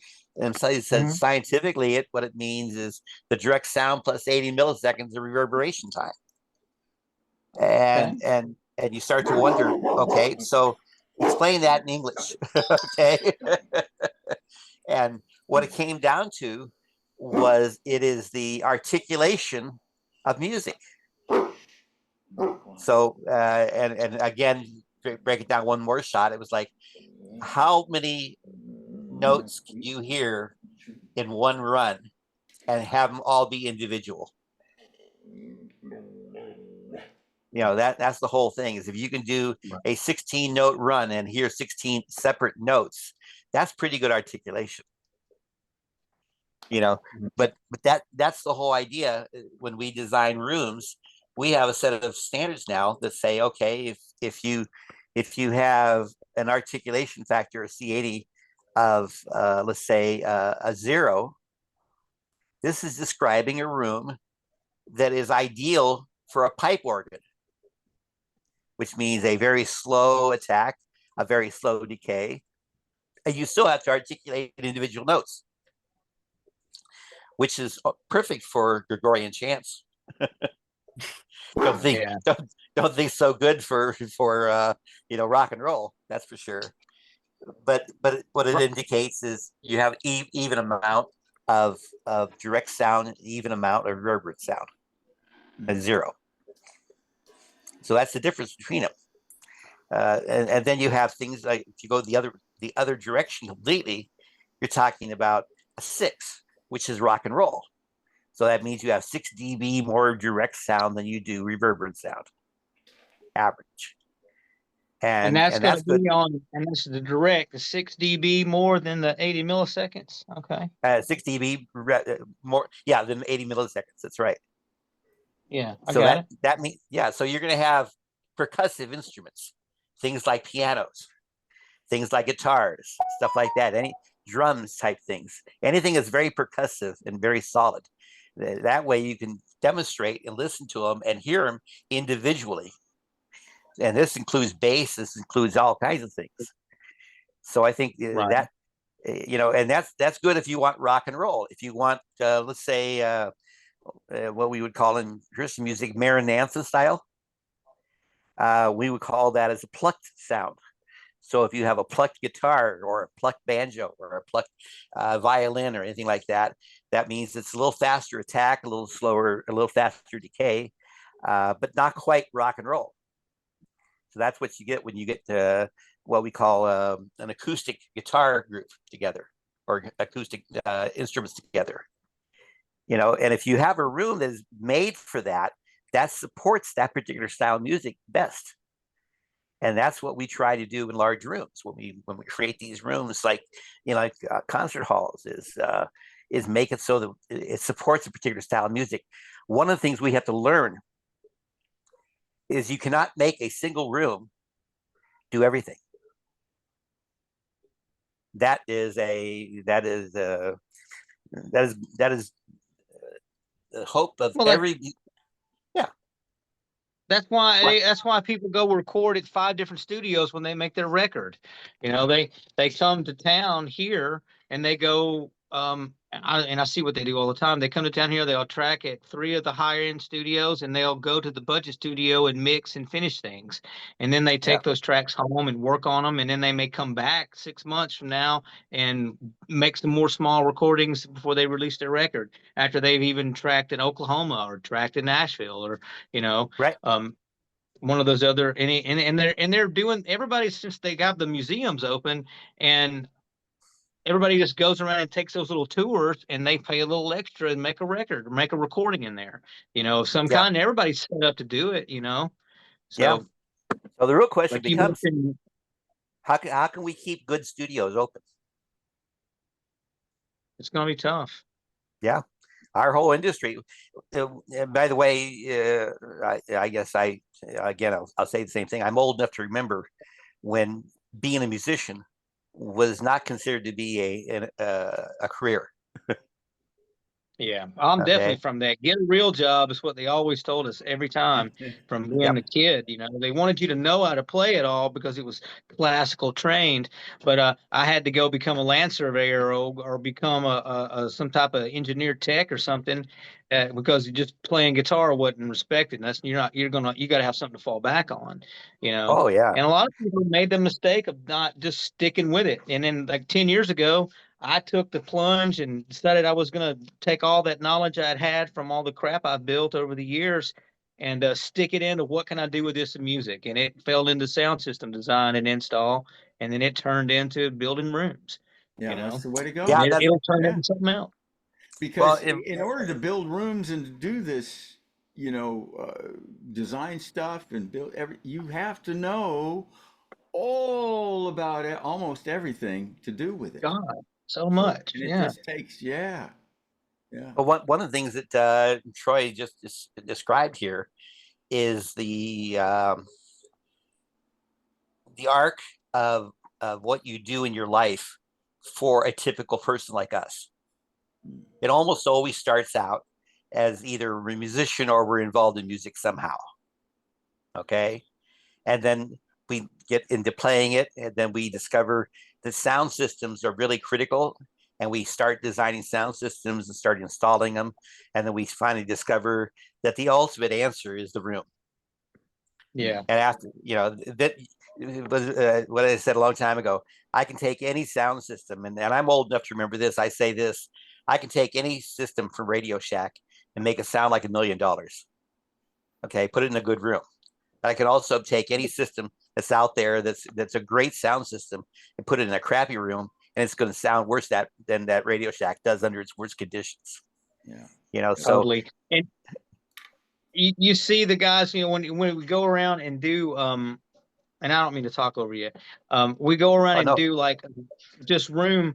And so he said, scientifically, what it means is the direct sound plus 80 milliseconds of reverberation time. And you start to wonder, okay, so explain that in English, okay. And what it came down to was, it is the articulation of music. So and again, break it down one more shot. It was like, how many notes can you hear in one run and have them all be individual? You know, that's the whole thing, is if you can do a 16 note run and hear 16 separate notes, that's pretty good articulation. You know, but that's the whole idea. When we design rooms, we have a set of standards now that say, okay, if you have an articulation factor, a C80 of let's say a 0, this is describing a room that is ideal for a pipe organ, which means a very slow attack, a very slow decay, and you still have to articulate individual notes, which is perfect for Gregorian chants. don't think Yeah. don't think so good for rock and roll. That's for sure. But what it indicates is you have even amount of direct sound, even amount of reverberant sound, and zero. So that's the difference between them. And then you have things like, if you go the other direction completely, you're talking about a 6, which is rock and roll. So that means you have 6 dB more direct sound than you do reverberant sound, average. And that's going that's to good. be on, and that's the direct, the 6 dB more than the 80 milliseconds. Okay. 6 dB more, than 80 milliseconds. That's right. Yeah, I So got it. that means, so you're going to have percussive instruments, things like pianos, things like guitars, stuff like that, any drums type things, anything that's very percussive and very solid. That way you can demonstrate and listen to them and hear them individually. And this includes bass, this includes all kinds of things. So I think Right. that, and that's good if you want rock and roll. If you want, let's say, what we would call in Christian music, Maranatha style, we would call that as a plucked sound. So if you have a plucked guitar or a plucked banjo or a plucked violin or anything like that, that means it's a little faster attack, a little slower, a little faster decay, but not quite rock and roll. So that's what you get when you get to what we call an acoustic guitar group together, or acoustic instruments together. And if you have a room that is made for that, that supports that particular style of music best. And that's what we try to do in large rooms when we create these rooms, like concert halls, is make it so that it supports a particular style of music. One of the things we have to learn is you cannot make a single room do everything. That is the hope of every. That's why people go record at 5 different studios when they make their record. They come to town here and they go, I see what they do all the time. They come to town here, they'll track at 3 of the higher end studios, and they'll go to the budget studio and mix and finish things. And then they take those tracks home and work on them, and then they may come back 6 months from now and make some more small recordings before they release their record, after they've even tracked in Oklahoma or tracked in Nashville, or right. One of those other, and they're doing, everybody, since they got the museums open, and everybody just goes around and takes those little tours, and they pay a little extra and make a record or make a recording in there, of some kind. Everybody's set up to do it, So, So the real question like becomes, how can we keep good studios open? It's going to be tough. Yeah. Our whole industry. By the way, I guess I'll say the same thing. I'm old enough to remember when being a musician was not considered to be a career. Yeah, I'm definitely from that. Get a real job is what they always told us every time from being a kid. They wanted you to know how to play it all because it was classical trained. But I had to go become a land surveyor or become a some type of engineer tech or something, because just playing guitar wasn't respected. And you got to have something to fall back on. Oh yeah. And a lot of people made the mistake of not just sticking with it. And then, like 10 years ago, I took the plunge and decided I was going to take all that knowledge I'd had from all the crap I've built over the years and stick it into what can I do with this in music. And it fell into sound system design and install, and then it turned into building rooms. Yeah, that's the way to go. Yeah, it'll turn into something else. Because in order to build rooms and to do this, design stuff and build you have to know all about it, almost everything to do with it. God, so much. And it just takes, yeah. Well, one of the things that Troy just described here is the arc of what you do in your life for a typical person like us. It almost always starts out as either a musician or we're involved in music somehow. Okay. And then we get into playing it, and then we discover that sound systems are really critical. And we start designing sound systems and start installing them. And then we finally discover that the ultimate answer is the room. Yeah. And after, that was what I said a long time ago. I can take any sound system, and I'm old enough to remember this. I say this: I can take any system from Radio Shack and make it sound like $1 million. Okay, put it in a good room. But I can also take any system that's out there that's a great sound system and put it in a crappy room, and it's going to sound worse than that Radio Shack does under its worst conditions. Yeah. So Totally. And you see the guys, when we go around and do and I don't mean to talk over you. We go around and no. do like just room,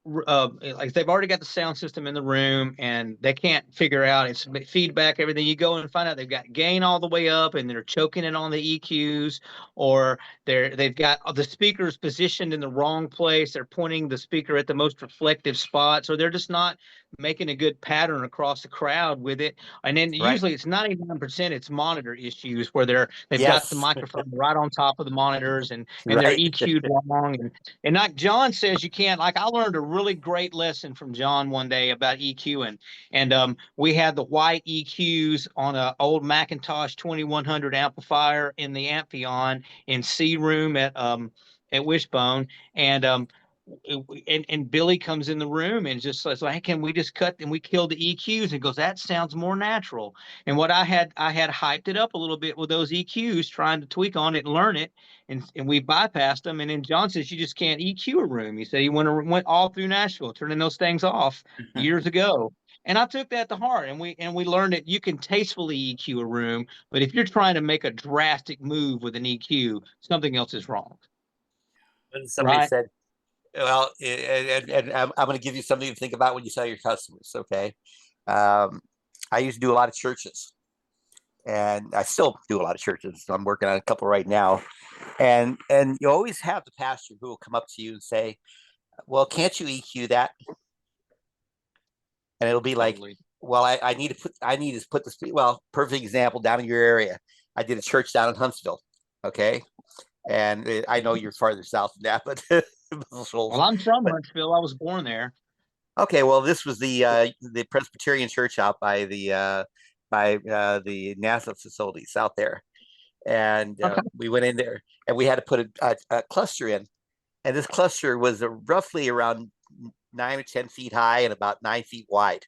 like they've already got the sound system in the room and they can't figure out it's feedback, everything. You go and find out they've got gain all the way up and they're choking it on the EQs, or they've got the speakers positioned in the wrong place. They're pointing the speaker at the most reflective spots, or they're just not making a good pattern across the crowd with it. And then Right. usually it's 99% it's monitor issues where they've Yes. got the microphone right on top of the monitors and they're Right. EQ'd wrong. And like John says, you can't, like I learned a really great lesson from John one day about EQing. And we had the white EQs on an old Macintosh 2100 amplifier in the Amphion in C room at Wishbone. And Billy comes in the room and just says, "Hey, can we just cut and we kill the EQs?" And goes, "That sounds more natural." And what I had hyped it up a little bit with those EQs, trying to tweak on it and learn it, and we bypassed them. And then John says, "You just can't EQ a room." He said he went all through Nashville turning those things off years ago. And I took that to heart, and we learned that you can tastefully EQ a room, but if you're trying to make a drastic move with an EQ, something else is wrong. Somebody Right? said, well, and I'm going to give you something to think about when you tell your customers. Okay. I used to do a lot of churches, and I still do a lot of churches. I'm working on a couple right now. And you always have the pastor who will come up to you and say, "Well, can't you EQ that?" And it'll be like, Totally. "Well, I need to put this." Well, perfect example down in your area. I did a church down in Huntsville. Okay. And I know you're farther south than that, but Well, I'm from Huntsville. I was born there. okay. Well, this was the Presbyterian church out by the NASA facilities out there, and Okay. we went in there and we had to put a cluster in, and this cluster was roughly around 9 or 10 feet high and about 9 feet wide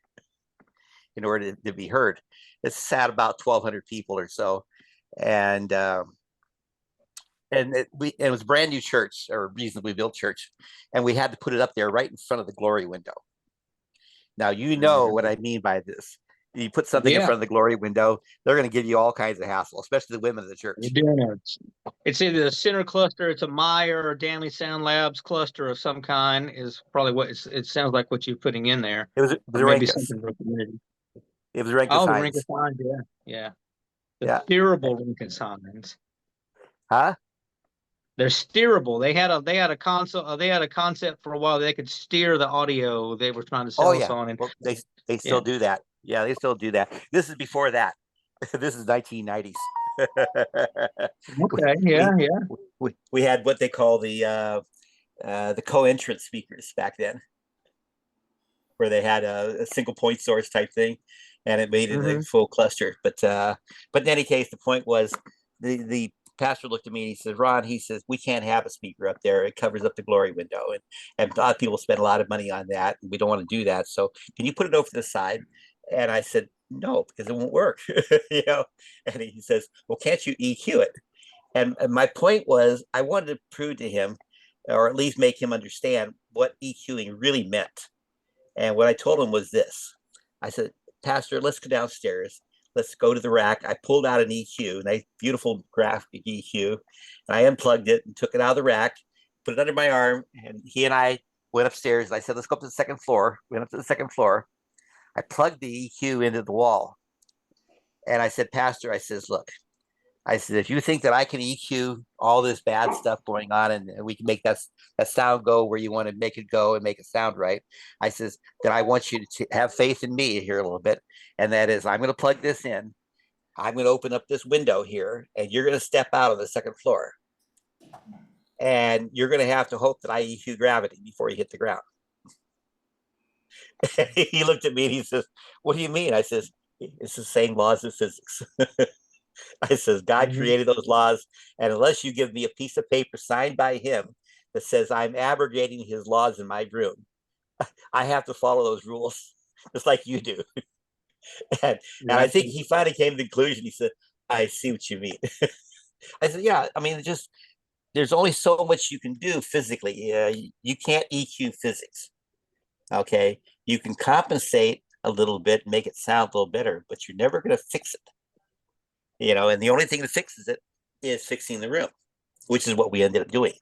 in order to be heard. It sat about 1,200 people or so, and it was a brand new church, or reasonably built church, and we had to put it up there right in front of the glory window. Now you know what I mean by this. You put something in front of the glory window, they're going to give you all kinds of hassle, especially the women of the church. You're doing it. It's either a center cluster, it's a Meyer or Danley Sound Labs cluster of some kind. Is probably what it sounds like what you're putting in there. It was the maybe Rinkus. something for the community. It was Rinkus. Oh, the Hines. Rinkus signs, yeah. The Yeah. steerable Rinkus signs. Huh? They're steerable. They had a concept for a while. They could steer the audio they were trying to sell us on. And well, they still do that. Yeah, they still do that. This is before that. This is 1990s. Okay. Yeah. We had what they call the co-entrance speakers back then, where they had a single point source type thing, and it made it a full cluster. But in any case, the point was the pastor looked at me and he said, "Ron," he says, "we can't have a speaker up there. It covers up the glory window, and a lot of people spend a lot of money on that, and we don't want to do that. So can you put it over to the side?" And I said, "No, because it won't work." And he says, "Well, can't you EQ it?" And my point was, I wanted to prove to him, or at least make him understand what EQing really meant. And what I told him was this. I said, "Pastor, let's go downstairs. Let's go to the rack." I pulled out an EQ, a nice, beautiful graphic EQ, and I unplugged it and took it out of the rack, put it under my arm, and he and I went upstairs. And I said, "Let's go up to the second floor." We went up to the second floor. I plugged the EQ into the wall, and I said, "Pastor," I says, "Look, I said, if you think that I can EQ all this bad stuff going on and we can make that sound go where you want to make it go and make it sound right, I says, then I want you to have faith in me here a little bit. And that is, I'm going to plug this in. I'm going to open up this window here and you're going to step out on the second floor. And you're going to have to hope that I EQ gravity before you hit the ground. He looked at me and he says, what do you mean? I says, it's the same laws of physics. I says, God created those laws. And unless you give me a piece of paper signed by him that says I'm abrogating his laws in my room, I have to follow those rules just like you do. And I think he finally came to the conclusion. He said, I see what you mean. I said, yeah, I mean, just there's only so much you can do physically. You can't EQ physics. Okay. You can compensate a little bit, make it sound a little better, but you're never going to fix it. And the only thing that fixes it is fixing the room, which is what we ended up doing.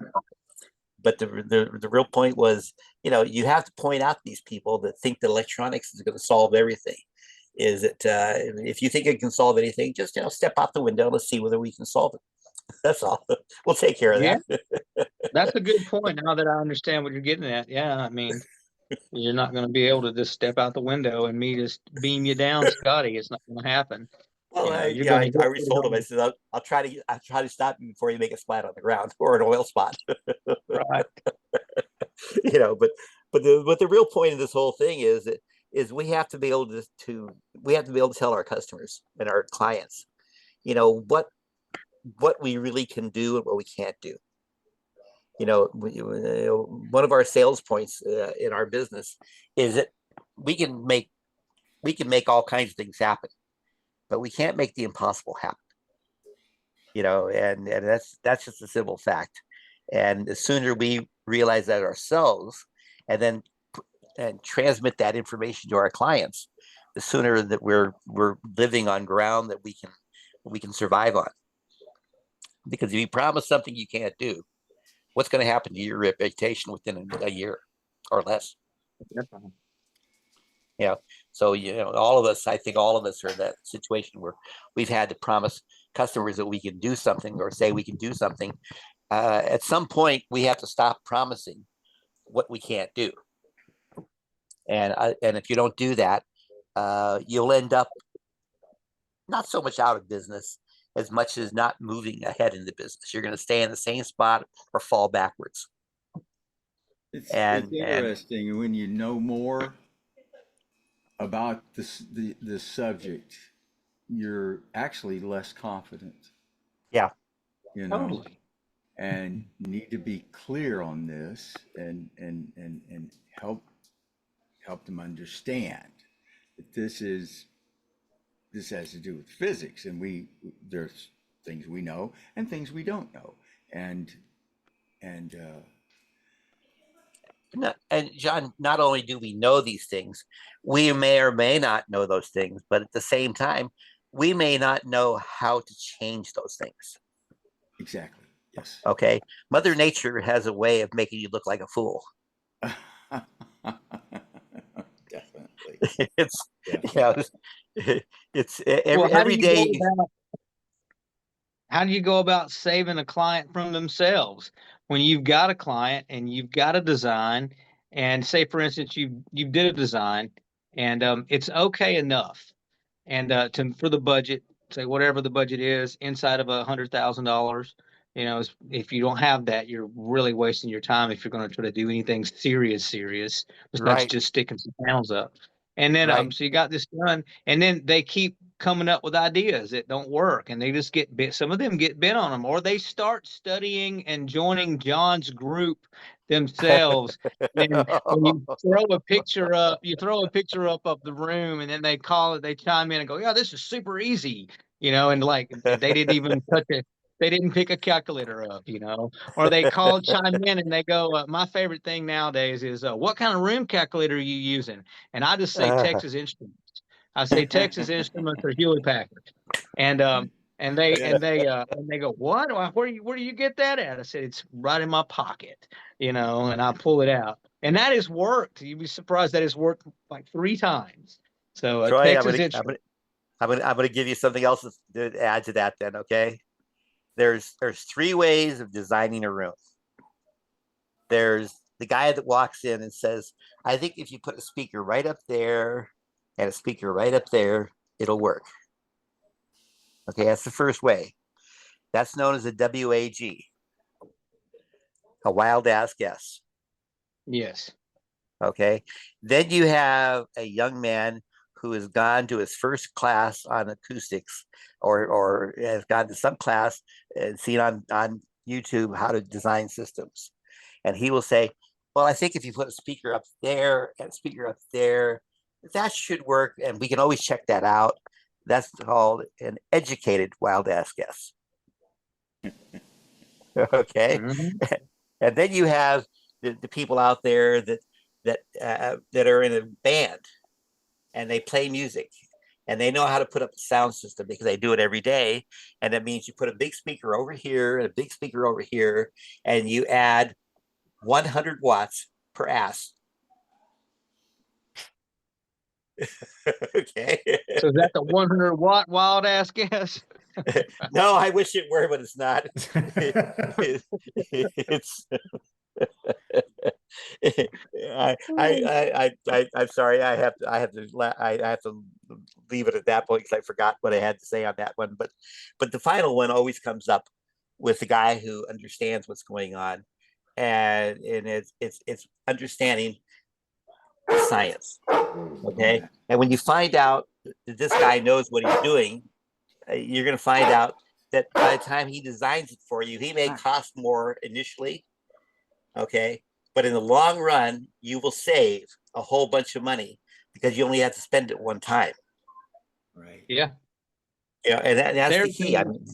But the real point was, you have to point out these people that think that electronics is going to solve everything. Is that if you think it can solve anything, just step out the window. Let's see whether we can solve it. That's all. We'll take care of that. That's a good point. Now that I understand what you're getting at, yeah, I mean, you're not going to be able to just step out the window and me just beam you down, Scotty. It's not going to happen. Well, I already told him. I said, I'll try to stop you before you make a splat on the ground or an oil spot. Right. But the real point of this whole thing is we have to be able to tell our customers and our clients, what we really can do and what we can't do. One of our sales points in our business is that we can make all kinds of things happen, but we can't make the impossible happen. And that's just a simple fact. And the sooner we realize that ourselves, and then transmit that information to our clients, the sooner that we're living on ground that we can survive on. Because if you promise something you can't do, what's going to happen to your reputation within a year or less? So all of us, I think all of us are in that situation where we've had to promise customers that we can do something or say we can do something. At some point, we have to stop promising what we can't do. And if you don't do that, you'll end up not so much out of business as much as not moving ahead in the business. You're going to stay in the same spot or fall backwards. It's interesting when you know more about the subject, you're actually less confident. Yeah. Totally. And need to be clear on this and help them understand that this has to do with physics, and there's things we know and things we don't know, and John, not only do we know these things, we may or may not know those things, but at the same time, we may not know how to change those things. Exactly. Yes. Okay. Mother Nature has a way of making you look like a fool. Definitely. It's every day. How do you go about saving a client from themselves when you've got a client and you've got a design, and say, for instance, you did a design and it's okay enough, and for the budget, say whatever the budget is, inside of $100,000. If you don't have that, you're really wasting your time if you're going to try to do anything serious, besides just sticking some panels up. And then so you got this done, and then they keep coming up with ideas that don't work, and they just get bit. Some of them get bent on them, or they start studying and joining John's group themselves. And when you throw a picture up, of the room, and then they chime in and go, "Yeah, this is super easy," and like they didn't even they didn't pick a calculator up, or they chime in and they go, my favorite thing nowadays is, what kind of room calculator are you using? And I just say Texas Instruments. I say Texas Instruments or Hewlett Packard. And they go, what? Where do you get that at? I said, it's right in my pocket, and I pull it out. And that has worked. You'd be surprised that has worked like 3 times. So Troy, Texas Instruments. I'm going to give you something else to add to that then, okay? there's three ways of designing a room. There's the guy that walks in and says, I think if you put a speaker right up there and a speaker right up there, it'll work. Okay, that's the first way. That's known as a WAG, a wild ass guess. Yes. Okay. Then you have a young man who has gone to his first class on acoustics, or has gone to some class and seen on YouTube how to design systems. And he will say, well, I think if you put a speaker up there and a speaker up there, that should work. And we can always check that out. That's called an educated wild ass guess. Okay. Mhm. And then you have the people out there that are in a band and they play music and they know how to put up a sound system because they do it every day. And that means you put a big speaker over here and a big speaker over here, and you add 100 watts per ass. Okay. So is that the 100-watt wild ass guess? No, I wish it were, but it's not. It's I'm sorry. I have to leave it at that point because I forgot what I had to say on that one. But the final one always comes up with the guy who understands what's going on, and it's understanding science. Okay, and when you find out that this guy knows what he's doing, you're going to find out that by the time he designs it for you, he may cost more initially. Okay. But in the long run, you will save a whole bunch of money because you only have to spend it one time. Right. Yeah. Yeah. And that's the key. I mean,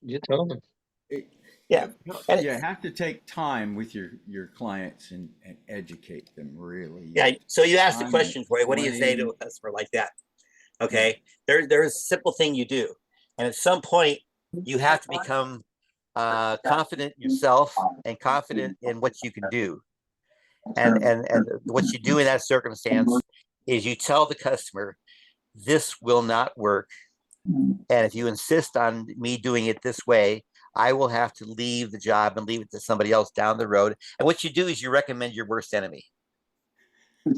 You told me. yeah. You have to take time with your clients and educate them really. Yeah. So you ask the Time, question for you. What do you say to a money. customer like that? Okay. There's a simple thing you do. And at some point, you have to become confident yourself and confident in what you can do. And what you do in that circumstance is you tell the customer, this will not work. And if you insist on me doing it this way, I will have to leave the job and leave it to somebody else down the road. And what you do is you recommend your worst enemy. Yeah.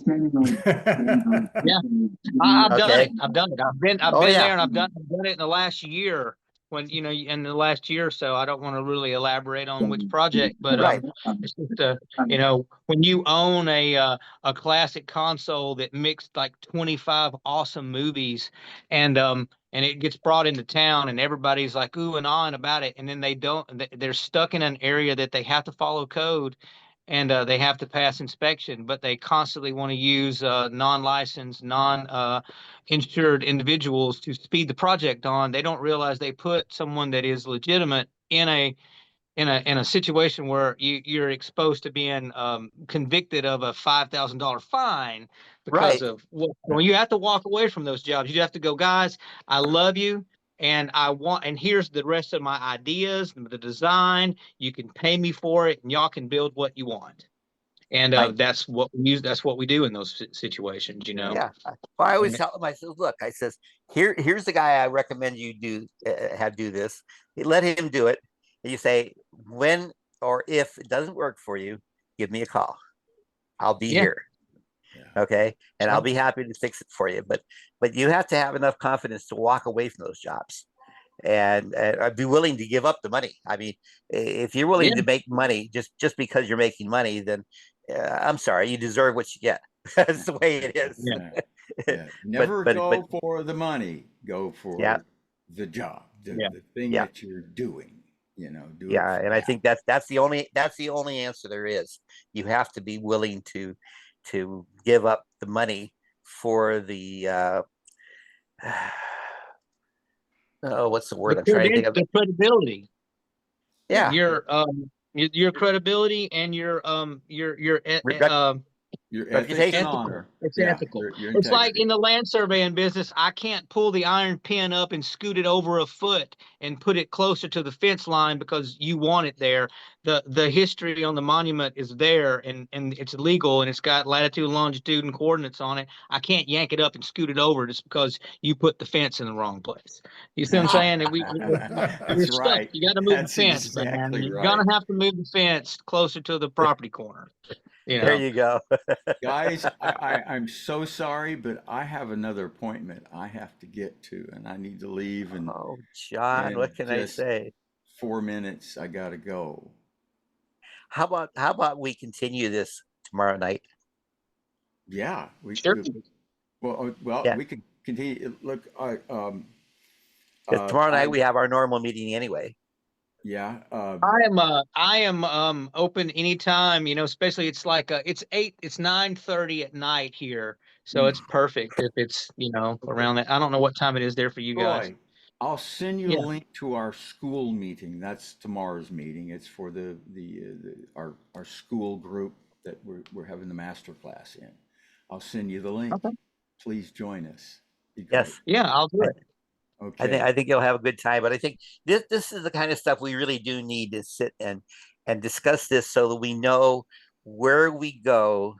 I've done Okay. it. I've done it. I've been Oh, yeah. there, and I've done it in the last year. When in the last year or so, I don't want to really elaborate on which project, but Right. it's just when you own a classic console that mixed like 25 awesome movies, and it gets brought into town, and everybody's like ooh and ahhing about it, and then they're stuck in an area that they have to follow code. And they have to pass inspection, but they constantly want to use non-licensed, non-insured individuals to speed the project on. They don't realize they put someone that is legitimate in a situation where you're exposed to being convicted of a $5,000 fine because Right. of when you have to walk away from those jobs. You have to go, guys, I love you. And here's the rest of my ideas, the design. You can pay me for it, and y'all can build what you want. And Right. that's what we use. That's what we do in those situations, Yeah. Well, I always tell them, I says, look, I says, here's the guy I recommend you do this. You let him do it. And you say, when or if it doesn't work for you, give me a call. I'll be here. Yeah. Okay. And I'll be happy to fix it for you. But you have to have enough confidence to walk away from those jobs and I'd be willing to give up the money. I mean, if you're willing to make money just because you're making money, then I'm sorry, you deserve what you get. That's the way it is. Yeah. Never go for the money. Go for the job, the thing that you're doing. Do it. And I think that's the only answer there is. You have to be willing to give up the money for the what's the word I'm trying to think of? The credibility. Yeah. Your credibility and your Your ethics and Reputation. honor. It's Yeah, ethical. your It's like integrity. in the land surveying business, I can't pull the iron pin up and scoot it over a foot and put it closer to the fence line because you want it there. The history on the monument is there, and it's legal, and it's got latitude, longitude, and coordinates on it. I can't yank it up and scoot it over just because you put the fence in the wrong place. You see what I'm saying? And you're That's stuck. right. You got to move the That's fence, man. exactly You're right. gonna have to move the fence closer to the property corner. You There know. you go. Guys, I'm so sorry, but I have another appointment I have to get to, and I need to leave in, Oh, John, what can I just say? 4 minutes. I gotta go. How about we continue this tomorrow night? Yeah, Sure. Yeah. we could continue. Look, Because tomorrow night I we have our normal meeting anyway. yeah, I am open anytime, you know, especially it's like it's 9:30 at night here. So it's perfect if it's, you know, around that. I don't know what time it is there for you guys. Troy, I'll send you Yeah. a link to our school meeting. That's tomorrow's meeting. It's for our school group that we're having the master class in. I'll send you the link. Okay. Please join us. Be Yes. great. Yeah, I'll do it. Okay. I think you'll have a good time. But I think this is the kind of stuff we really do need to sit and discuss this so that we know where we go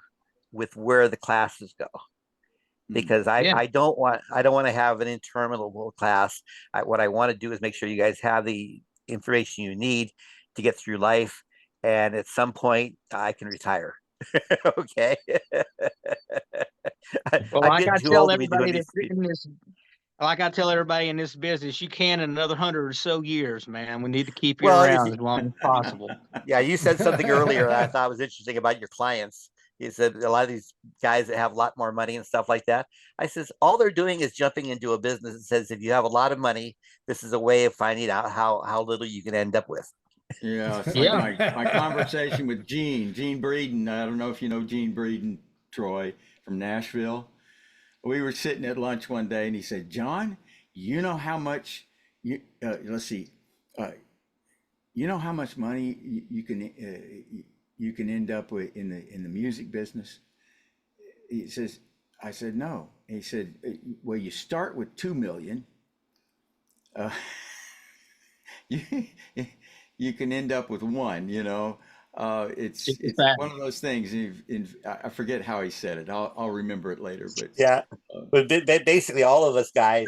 with where the classes go. Because Yeah. I don't want to have an interminable class. What I want to do is make sure you guys have the information you need to get through life, and at some point I can retire. Okay. Well, I'm like getting I too tell old to be doing everybody these. that's in this, like I tell everybody in this business, you can in another 100 or so years, man. We need to keep you Well, around as long as possible. yeah, you said something earlier I thought was interesting about your clients. You said a lot of these guys that have a lot more money and stuff like that. I says all they're doing is jumping into a business that says if you have a lot of money, this is a way of finding out how little you can end up with. Yeah, it's Yeah. like my conversation with Gene Breeden. I don't know if you know Gene Breeden, Troy, from Nashville. We were sitting at lunch one day, and he said, "John, you know how much let's see, you know how much money you can end up with in the music business?" He says, "I said no." He said, "Well, you start with 2 million. Uh, you you can end up with one. You know, it's one of those things. I forget how he said it. I'll remember it later. But Yeah, but basically, all of us guys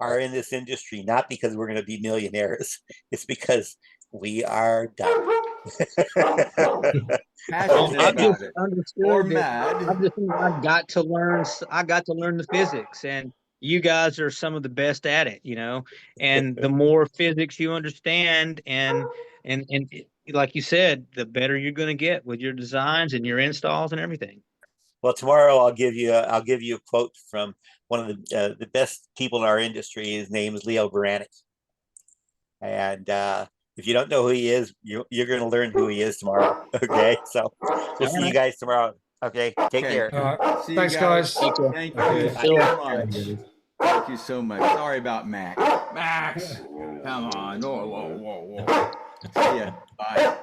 are in this industry not because we're going to be millionaires. It's because we are done. passionate I've about just it or understood that mad. I got to learn. I got to learn the physics, and you guys are some of the best at it. You know, and the more physics you understand, and like you said, the better you're going to get with your designs and your installs and everything. Well, tomorrow I'll give you a quote from one of the best people in our industry. His name is Leo Brandt, and if you don't know who he is, you're going to learn who he is tomorrow. Okay, so we'll see you guys tomorrow. Okay, take Okay. care. See you Thanks, guys. Thank you Okay. so much. Thank you so much. Sorry about Max. Max, come on. Whoa, whoa, whoa, whoa. See ya. Bye.